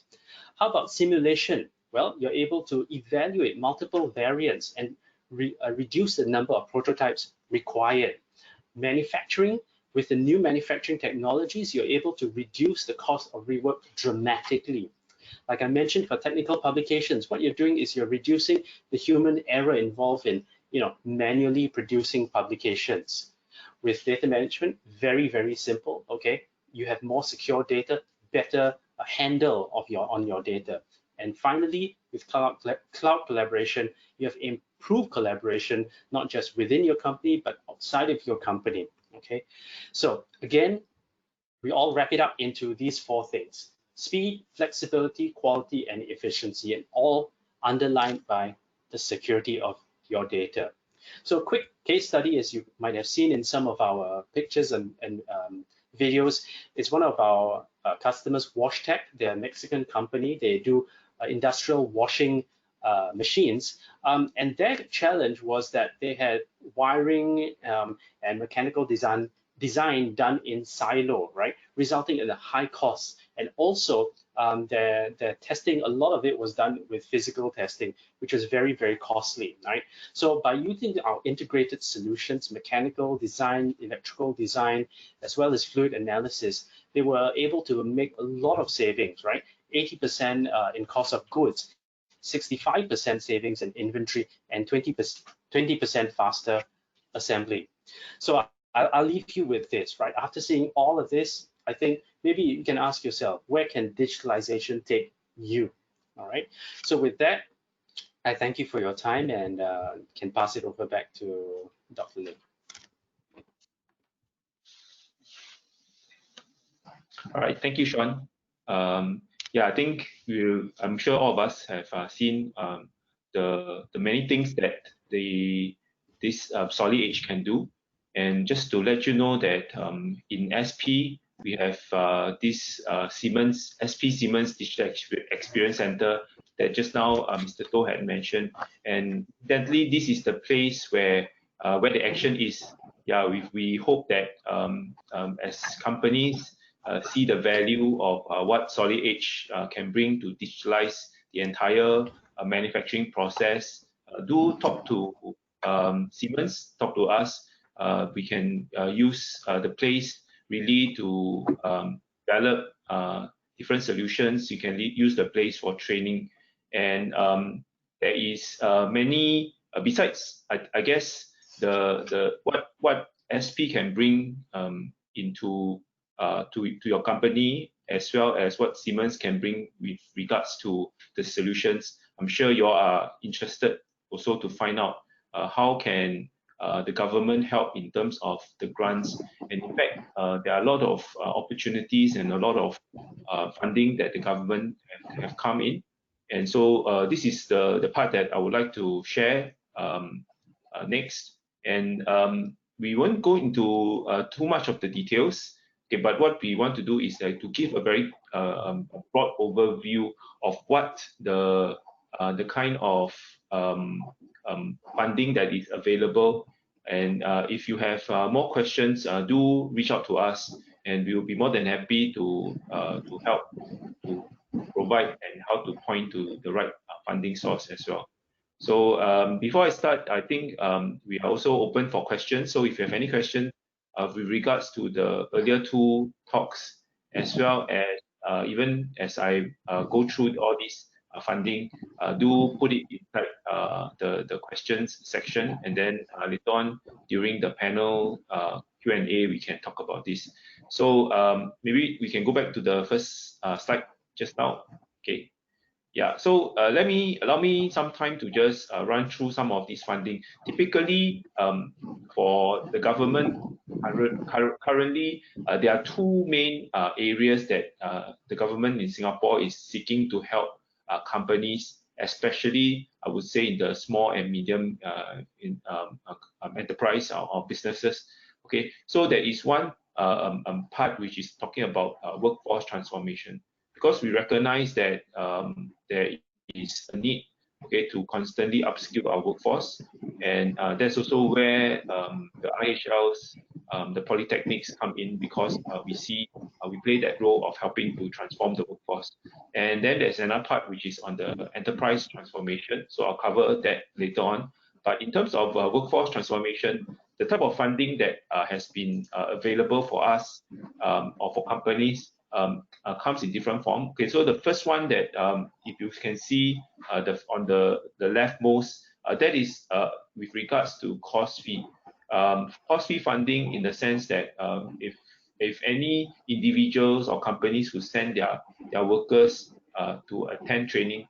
How about simulation? Well, you're able to evaluate multiple variants and reduce the number of prototypes required. Manufacturing, with the new manufacturing technologies, you're able to reduce the cost of rework dramatically. Like I mentioned, for technical publications, what you're doing is you're reducing the human error involved in, manually producing publications. With data management, very simple. Okay, you have more secure data, better handle of on your data. And finally, with cloud collaboration, you have improved collaboration, not just within your company, but outside of your company. Okay, so again, we all wrap it up into these four things: speed, flexibility, quality, and efficiency, and all underlined by the security of your data. So a quick case study, as you might have seen in some of our pictures and videos, is one of our customers, WashTech. They're a Mexican company. They do industrial washing machines. And their challenge was that they had wiring and mechanical design done in silo, right, resulting in a high cost. And also their testing, a lot of it was done with physical testing, which was very costly, right? So by using our integrated solutions, mechanical design, electrical design, as well as fluid analysis, they were able to make a lot of savings, right? 80% in cost of goods, 65% savings in inventory, and 20% faster assembly. So I'll leave you with this, right? After seeing all of this, I think maybe you can ask yourself, where can digitalization take you? All right. So with that, I thank you for your time and can pass it over back to Dr. Lim. All right, thank you, Sean. Yeah, I think I'm sure all of us have seen the many things that this solid edge can do. And just to let you know that in SP, we have this SP Siemens Digital Experience Center that just now Mr. To had mentioned. And definitely this is the place where the action is. Yeah, we hope that as companies see the value of what solid edge can bring to digitalize the entire manufacturing process, do talk to Siemens, talk to us. We can use the place really to develop different solutions. You can use the place for training, and there is many besides. I guess the what SP can bring into to your company, as well as what Siemens can bring with regards to the solutions. I'm sure you all are interested also to find out how can the government help in terms of the grants. And in fact, there are a lot of opportunities and a lot of funding that the government have come in. And so this is the part that I would like to share next. And we won't go into too much of the details. Okay, but what we want to do is to give a very broad overview of what the kind of funding that is available. And if you have more questions, do reach out to us, and we will be more than happy to help to provide and how to point to the right funding source as well. So before I start, I think we are also open for questions. So if you have any questions with regards to the earlier two talks, as well as even as I go through all these funding, do put it inside the questions section, and then later on during the panel Q&A, we can talk about this. So maybe we can go back to the first slide just now. Okay. Yeah, so allow me some time to just run through some of these funding. Typically, for the government, currently, there are two main areas that the government in Singapore is seeking to help companies, especially, I would say, in the small and medium enterprise or businesses. Okay, so there is one part which is talking about workforce transformation, because we recognize that there is a need okay, to constantly upskill our workforce. And that's also where the IHLs, the polytechnics come in, because we play that role of helping to transform the workforce. And then there's another part which is on the enterprise transformation. So I'll cover that later on. But in terms of workforce transformation, the type of funding that has been available for us or for companies comes in different form. Okay, so the first one that if you can see on the leftmost, that is with regards to cost fee. Cost fee funding, in the sense that if any individuals or companies who send their workers to attend training,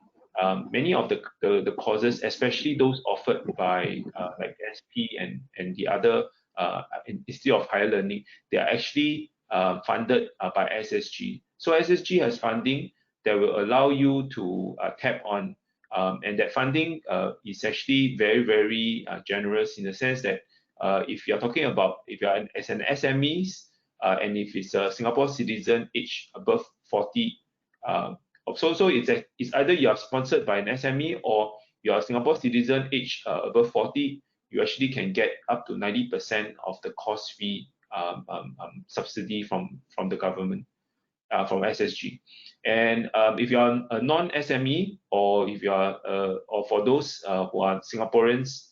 many of the courses, especially those offered by like SP and the other Institute of Higher Learning, they are actually funded by SSG. So SSG has funding that will allow you to tap on, and that funding is actually very, very generous, in the sense that if you're talking about, if you're as an SMEs, and if it's a Singapore citizen age above 40, so it's either you are sponsored by an SME or you are a Singapore citizen age above 40, you actually can get up to 90% of the cost fee subsidy from the government, from SSG. And if you are a non-SME, or if you are or for those who are Singaporeans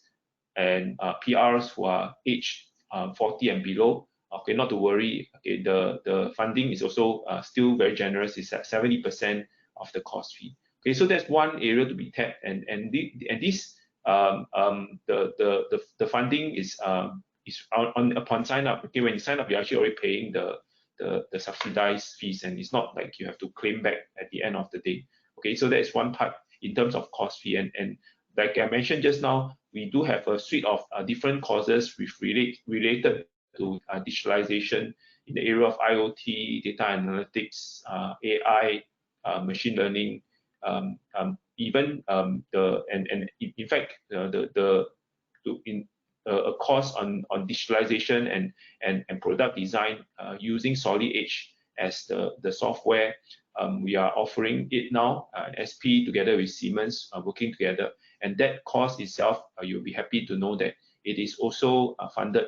and PRs who are aged 40 and below, okay, not to worry. Okay, the funding is also still very generous. It's at 70% of the cost fee. Okay, so that's one area to be tapped, and this the funding is upon sign up. Okay, when you sign up, you're actually already paying the subsidized fees, and it's not like you have to claim back at the end of the day. Okay, so that's one part in terms of cost fee, and like I mentioned just now, we do have a suite of different courses related to digitalization in the area of IoT, data analytics, AI, machine learning, even in fact a course on digitalization and product design using Solid Edge as the software. We are offering it now, SP together with Siemens working together, and that course itself, you'll be happy to know that it is also funded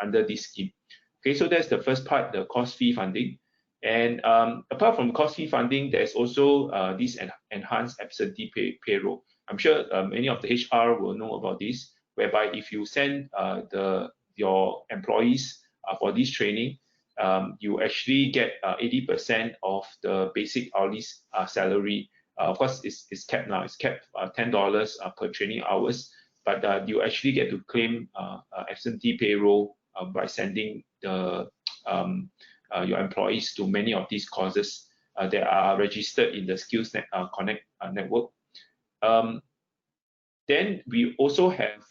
under this scheme. Okay, so that's the first part, the cost fee funding. And apart from cost fee funding, there's also this enhanced absentee payroll. I'm sure many of the HR will know about this, whereby if you send your employees for this training, you actually get 80% of the basic hourly salary. Of course, it's capped now. It's capped $10 per training hours, but you actually get to claim absentee payroll by sending your employees to many of these courses that are registered in the Skills Connect network. Then we also have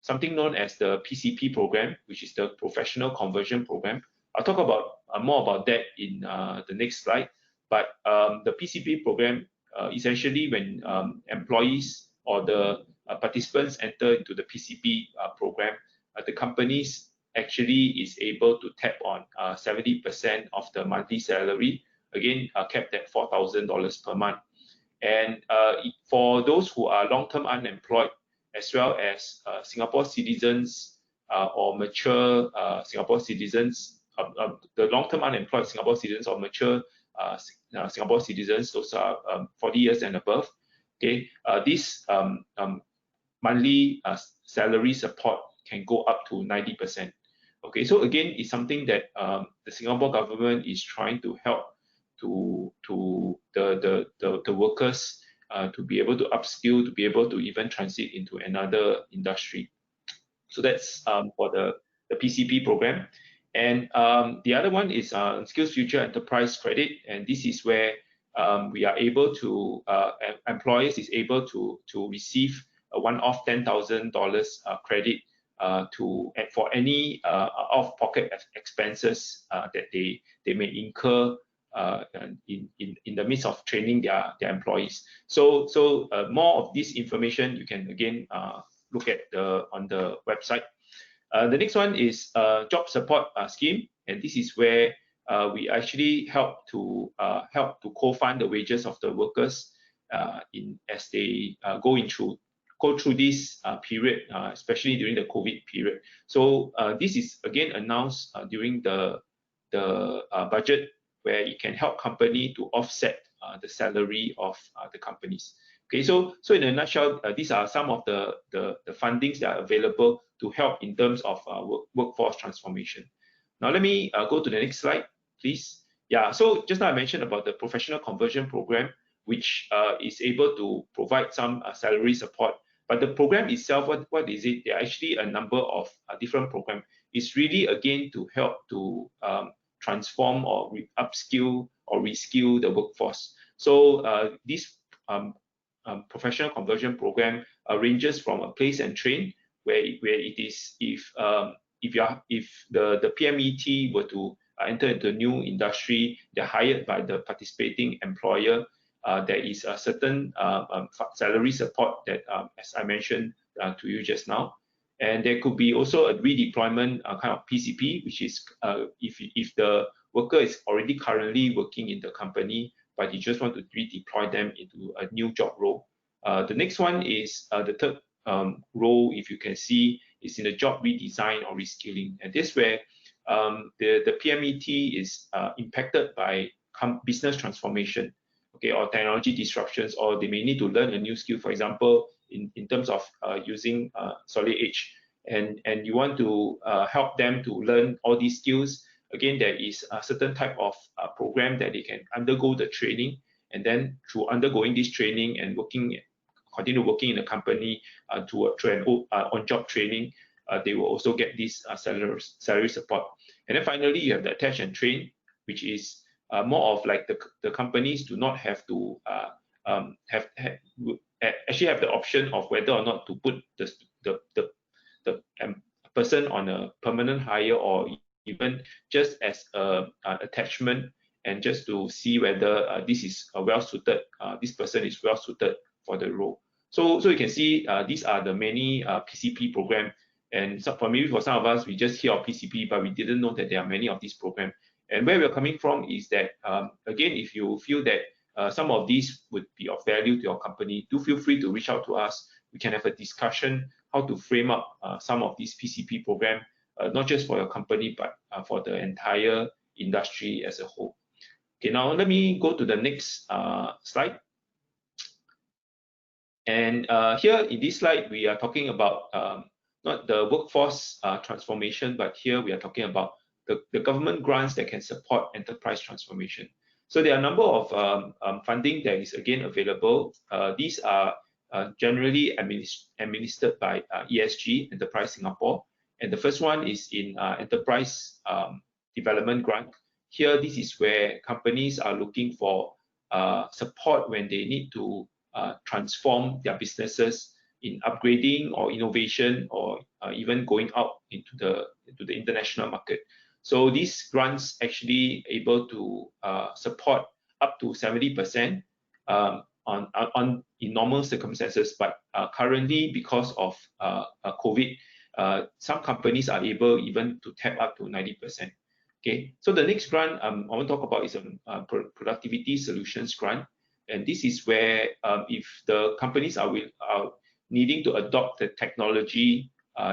something known as the PCP program, which is the Professional Conversion Program. I'll talk about more about that in the next slide. But the PCP program, essentially when employees or the participants enter into the PCP program, the companies actually is able to tap on 70% of the monthly salary, again capped at $4,000 per month. And for those who are long-term unemployed, as well as Singapore citizens or mature Singapore citizens, the long-term unemployed Singapore citizens or mature Singapore citizens, those are 40 years and above. Okay, this monthly salary support can go up to 90%. Okay, so again, it's something that the Singapore government is trying to help to the workers to be able to upskill, to be able to even transit into another industry. So that's for the PCP program. And the other one is Skills Future Enterprise Credit, and this is where we are able to employers is able to receive a one-off $10,000 credit for any off-pocket expenses that they may incur in the midst of training their employees. So more of this information you can again look at on the website. The next one is job support scheme, and this is where we actually help to co-fund the wages of the workers. as they go through this period, especially during the COVID period. So this is again announced during the budget, where it can help company to offset the salary of the companies. Okay, so in a nutshell, these are some of the fundings that are available to help in terms of workforce transformation. Now let me go to the next slide, please. Yeah, so just now I mentioned about the professional conversion program, which is able to provide some salary support. But the program itself, what is it? There are actually a number of different programs. It's really again to help to transform or upskill or reskill the workforce. So this professional conversion program ranges from a place and train, where it is if the PMET were to enter into a new industry, they're hired by the participating employer. There is a certain salary support that, as I mentioned to you just now. And there could be also a redeployment kind of PCP, which is if the worker is already currently working in the company, but you just want to redeploy them into a new job role. The next one is the third role, if you can see, is in the job redesign or reskilling. And this where the PMET is impacted by business transformation, okay, or technology disruptions, or they may need to learn a new skill, for example, in terms of using solid edge, and you want to help them to learn all these skills. Again, there is a certain type of program that they can undergo the training, and then through undergoing this training and continue working in the company to an on-job training, they will also get this salary support. And then finally, you have the attach and train, which is more of like the companies do not have to actually have the option of whether or not to put the person on a permanent hire, or even just as a attachment, and just to see whether this is well suited, this person is well suited for the role. So you can see these are the many PCP program. And so for some of us, we just hear of PCP, but we didn't know that there are many of these programs. And where we're coming from is that, again, if you feel that some of these would be of value to your company, do feel free to reach out to us. We can have a discussion how to frame up some of these PCP program, not just for your company, but for the entire industry as a whole. Okay, now let me go to the next slide. And here in this slide, we are talking about not the workforce transformation, but here we are talking about the government grants that can support enterprise transformation. So there are a number of funding that is again available. These are generally administered by ESG, Enterprise Singapore. And the first one is in enterprise development grant. Here, this is where companies are looking for support when they need to transform their businesses in upgrading or innovation, or even going out into the international market. So these grants actually able to support up to 70% in normal circumstances, but currently because of COVID, some companies are able even to tap up to 90%. Okay, so the next grant I want to talk about is a productivity solutions grant, and this is where if the companies are needing to adopt the technology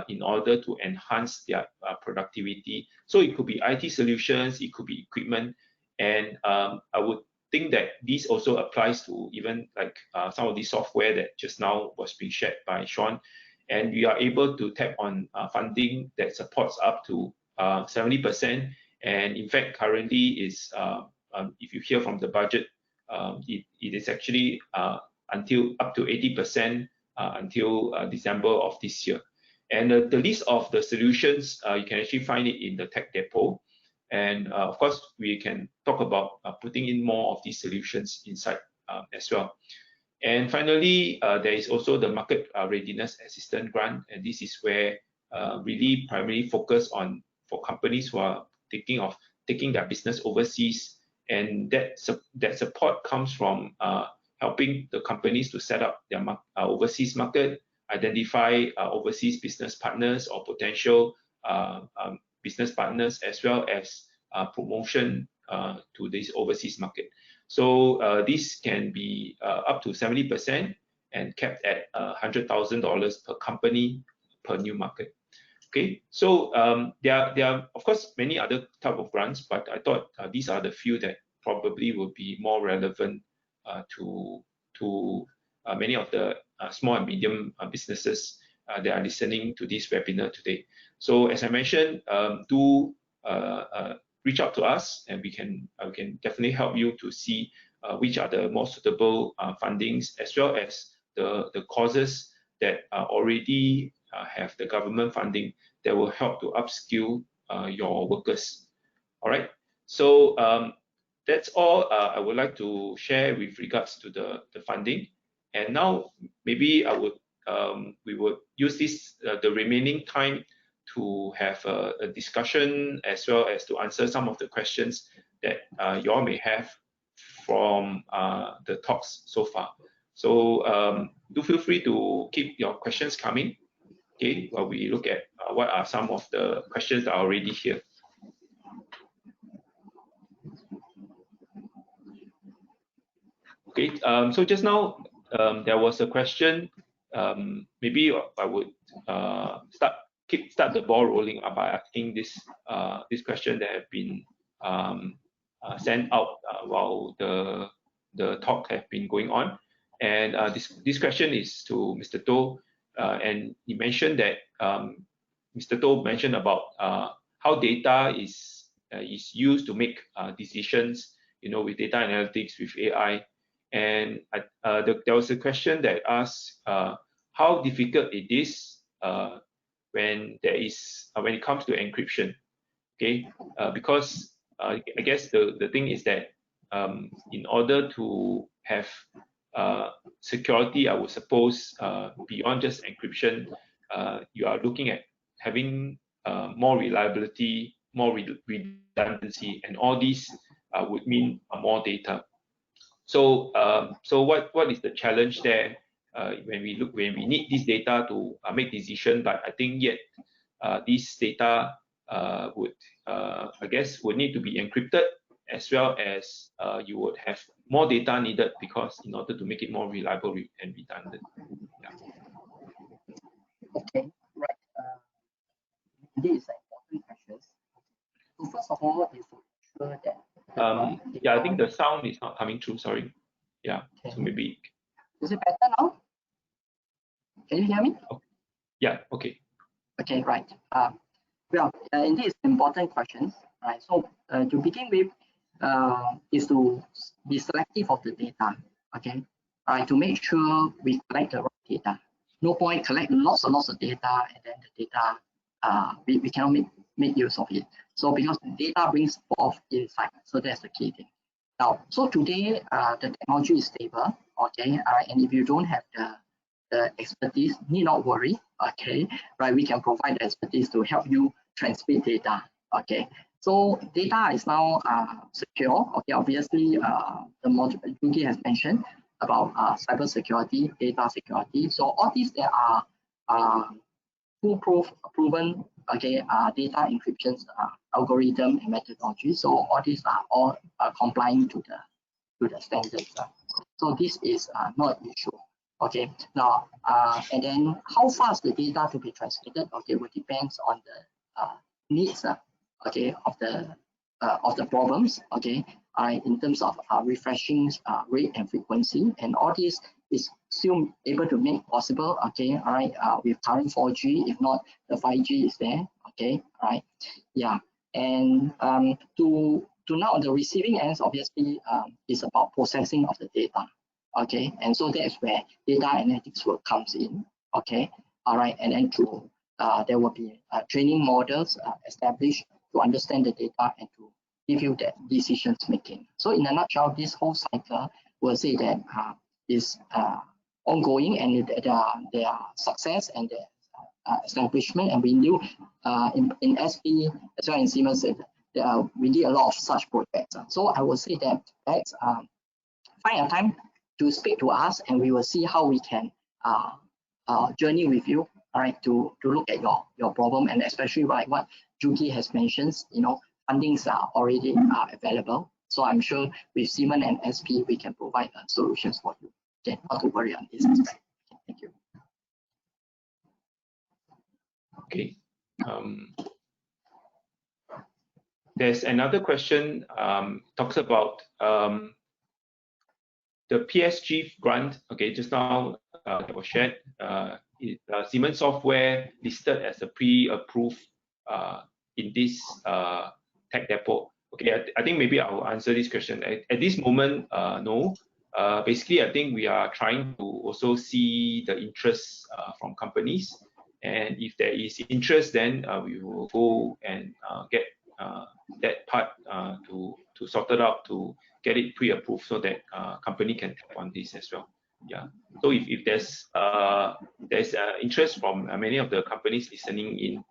in order to enhance their productivity. So it could be IT solutions, it could be equipment, and I would think that this also applies to even like some of the software that just now was being shared by Sean. And we are able to tap on funding that supports up to 70%. And in fact, currently is, if you hear from the budget, it is actually until up to 80% until December of this year. And the list of the solutions, you can actually find it in the Tech Depot. And of course, we can talk about putting in more of these solutions inside as well. And finally, there is also the Market Readiness Assistance Grant. And this is where really primarily focus on for companies who are thinking of taking their business overseas. And that support comes from helping the companies to set up their overseas market, identify overseas business partners or potential business partners, as well as promotion to this overseas market. So this can be up to 70% and capped at $100,000 per company per new market. Okay, so there are of course many other type of grants, but I thought these are the few that probably will be more relevant to many of the small and medium businesses that are listening to this webinar today. So as I mentioned, do reach out to us, and we can definitely help you to see which are the more suitable fundings, as well as the causes that already have the government funding that will help to upskill your workers. All right. So that's all I would like to share with regards to the funding. And now maybe we would use this the remaining time to have a discussion, as well as to answer some of the questions that you all may have from the talks so far. So do feel free to keep your questions coming, okay, while we look at what are some of the questions that are already here. Okay, so just now there was a question. Maybe I would start the ball rolling by asking this question that have been sent out while the talk have been going on. And this question is to Mr. To, and he mentioned that Mr. To mentioned about how data is used to make decisions, with data analytics, with AI. And there was a question that asked how difficult it is when it comes to encryption. Okay, because I guess the thing is that in order to have security, I would suppose beyond just encryption, you are looking at having more reliability, more redundancy, and all these would mean more data. So what is the challenge there when we need this data to make decision? But I think yet this data would need to be encrypted, as well as you would have more data needed, because in order to make it more reliable and redundant. Yeah. Okay, right. This is an important question. So first of all, is to ensure that. Yeah, I think the sound is not coming through. Sorry. Yeah. Okay. So maybe. Is it better now? Can you hear me? Oh, yeah. Okay. Okay. Right. Well, indeed, it's an important question. Right. So to begin with, is to be selective of the data. Okay. To make sure we collect the right data. No point collect lots and lots of data, and then the data we cannot make use of it. So because the data brings forth insight, so that's the key thing. Now, so today the technology is stable, okay, and if you don't have the expertise, need not worry, okay, right? We can provide the expertise to help you transmit data, okay. So data is now secure, okay. Obviously, the module Jugi has mentioned about cyber security, data security. So all these there are proven, okay, data encryption algorithm and methodology. So all these are all complying to the standards. So this is not an issue. Okay. Now, and then how fast the data to be transmitted? Okay, will depends on the needs. Okay, of the problems. Okay, in terms of refreshing rate and frequency, and all this is still able to make possible, okay, with current 4G, if not the 5G is there, okay, right, yeah, and to now on the receiving ends, obviously, is about processing of the data, okay, and so that's where data analytics will comes in, okay, all right, and then there will be training models established to understand the data and to give you that decisions making. So in a nutshell, this whole cycle will say that is ongoing, and there are success and the establishment, and we knew in SP as well in Siemens we did a lot of such projects. So I will say that let's find a time to speak to us, and we will see how we can journey with you, all right, to look at your problem, and especially like what Jugi has mentioned, fundings are already available. So I'm sure with Siemens and SP, we can provide solutions for you. Okay, not to worry on this aspect. Okay, thank you. Okay. There's another question, talks about the PSG grant. Okay, just now that was shared. Siemens software listed as a pre-approved in this tech depot. Okay, I think maybe I'll answer this question. At this moment, no. Basically, I think we are trying to also see the interest from companies. And if there is interest, then we will go and get that part to sort it out, to get it pre-approved, so that company can tap on this as well. Yeah. So if there's interest from many of the companies listening in,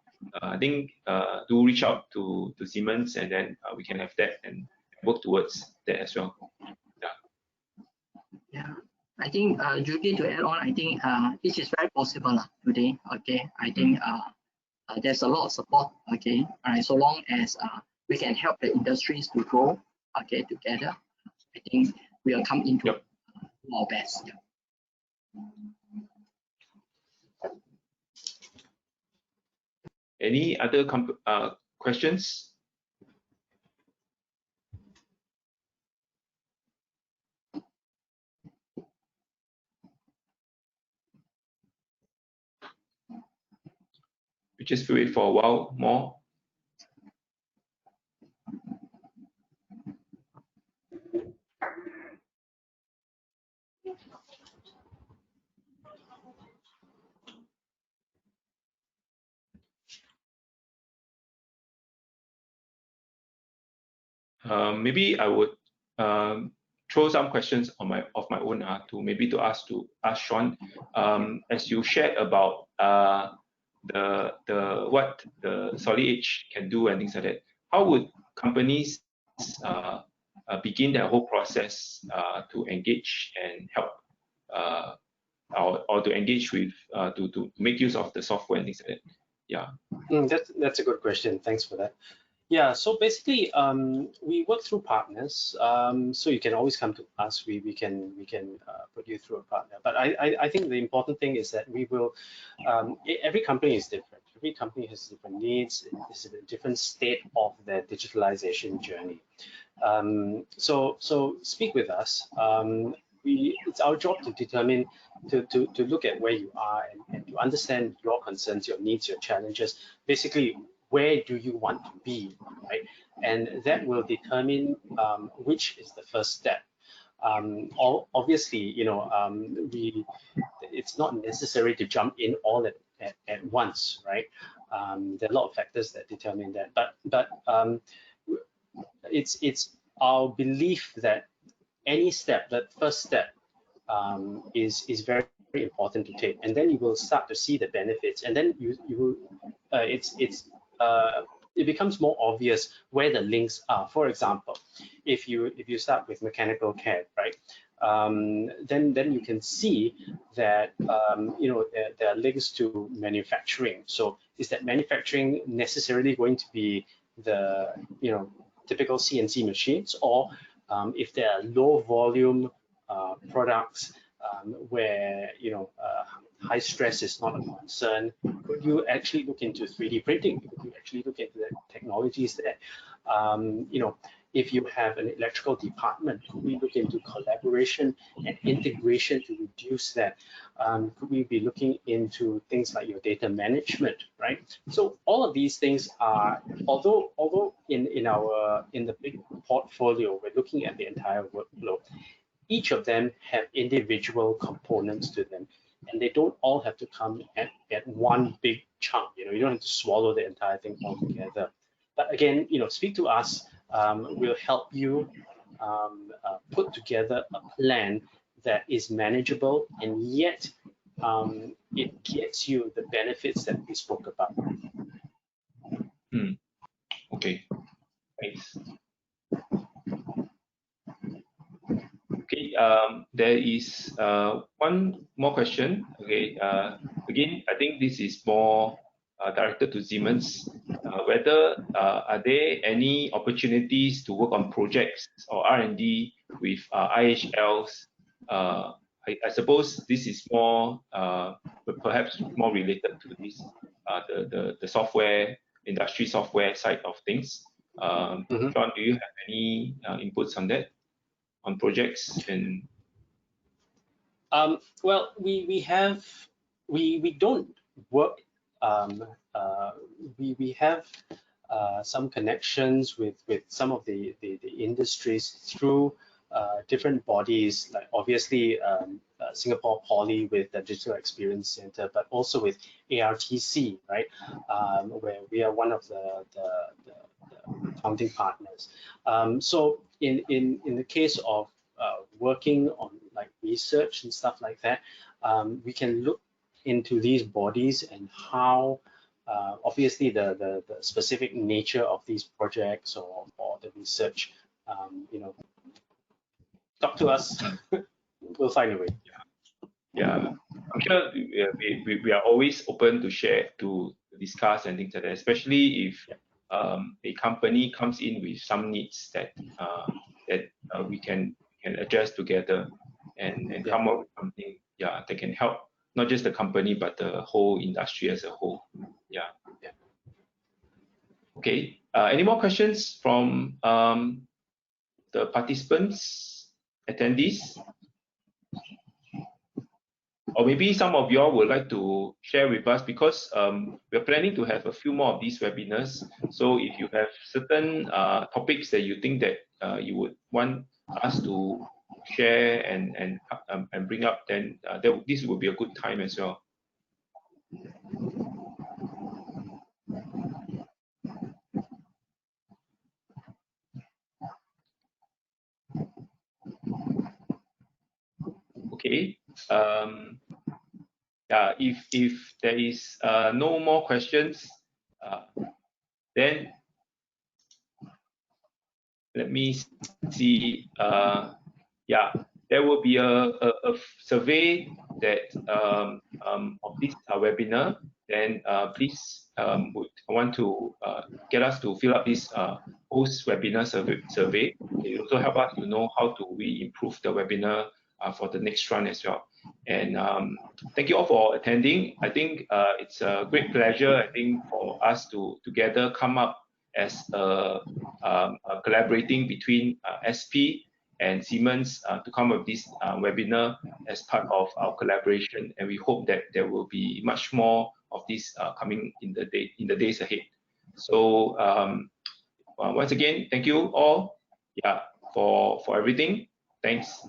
I think do reach out to Siemens, and then we can have that and work towards that as well. Yeah, I think Judy, to add on, I think this is very possible today. Okay, I think there's a lot of support. Okay, all right. So long as we can help the industries to grow, okay, together, I think we will come into our best. Yeah. Any other questions? We just wait for a while more. Maybe I would throw some questions on of my own to ask Sean, as you shared about what the solid edge can do and things like that. How would companies begin their whole process to engage and help, or to engage with to make use of the software and things like that? Yeah. That's a good question. Thanks for that. Yeah, so basically, we work through partners. So you can always come to us. We can put you through a partner. But I think the important thing is that we will. Every company is different. Every company has different needs. It's a different state of their digitalization journey. So speak with us. It's our job to determine, to look at where you are and to understand your concerns, your needs, your challenges. Basically, where do you want to be, right? And that will determine which is the first step. Obviously, it's not necessary to jump in all at once, right? There are a lot of factors that determine that, but it's our belief that any step, that first step, is very, very important to take, and then you will start to see the benefits, and then it becomes more obvious where the links are. For example, if you start with mechanical CAD, right, then you can see that there are links to manufacturing. So is that manufacturing necessarily going to be the typical CNC machines, or if there are low volume products where high stress is not a concern, could you actually look into 3D printing? Could you actually look into the technologies there? If you have an electrical department, could we look into collaboration and integration to reduce that? Could we be looking into things like your data management, right? So all of these things are, although in the big portfolio, we're looking at the entire workflow, each of them have individual components to them, and they don't all have to come at one big chunk. You don't have to swallow the entire thing altogether. But again, speak to us. We'll help you put together a plan that is manageable, and yet it gets you the benefits that we spoke about. Okay, thanks. Okay, there is one more question. Okay, again, I think this is more directed to Siemens. whether are there any opportunities to work on projects or R&D with IHLs. I suppose this is more, perhaps more related to this, the software, industry software side of things. John, do you have any inputs on that, on projects? And well, we don't work. We have some connections with some of the industries through different bodies, like obviously Singapore Poly with the Digital Experience Center, but also with ARTC, right, where we are one of the founding partners. So in the case of working on like research and stuff like that, we can look into these bodies and how obviously the specific nature of these projects or the research, you know, talk to us. We'll find a way. Yeah, I'm sure we are always open to share, to discuss and things like that, especially if a company comes in with some needs that we can address together and come up with something that can help not just the company but the whole industry as a whole. Yeah. Okay. Any more questions from the participants, attendees? Or maybe some of y'all would like to share with us, because we're planning to have a few more of these webinars. So if you have certain topics that you think that you would want us to share and bring up, then this would be a good time as well. Okay. If there is no more questions, then let me see. There will be a survey that of this webinar. Then please would want to get us to fill up this post-webinar survey. It will also help us to know how do we improve the webinar for the next run as well. And thank you all for attending. I think it's a great pleasure, I think, for us to together come up as collaborating between SP and Siemens to come up with this webinar as part of our collaboration. And we hope that there will be much more of this coming in the days ahead. So once again, thank you all for everything. Thanks.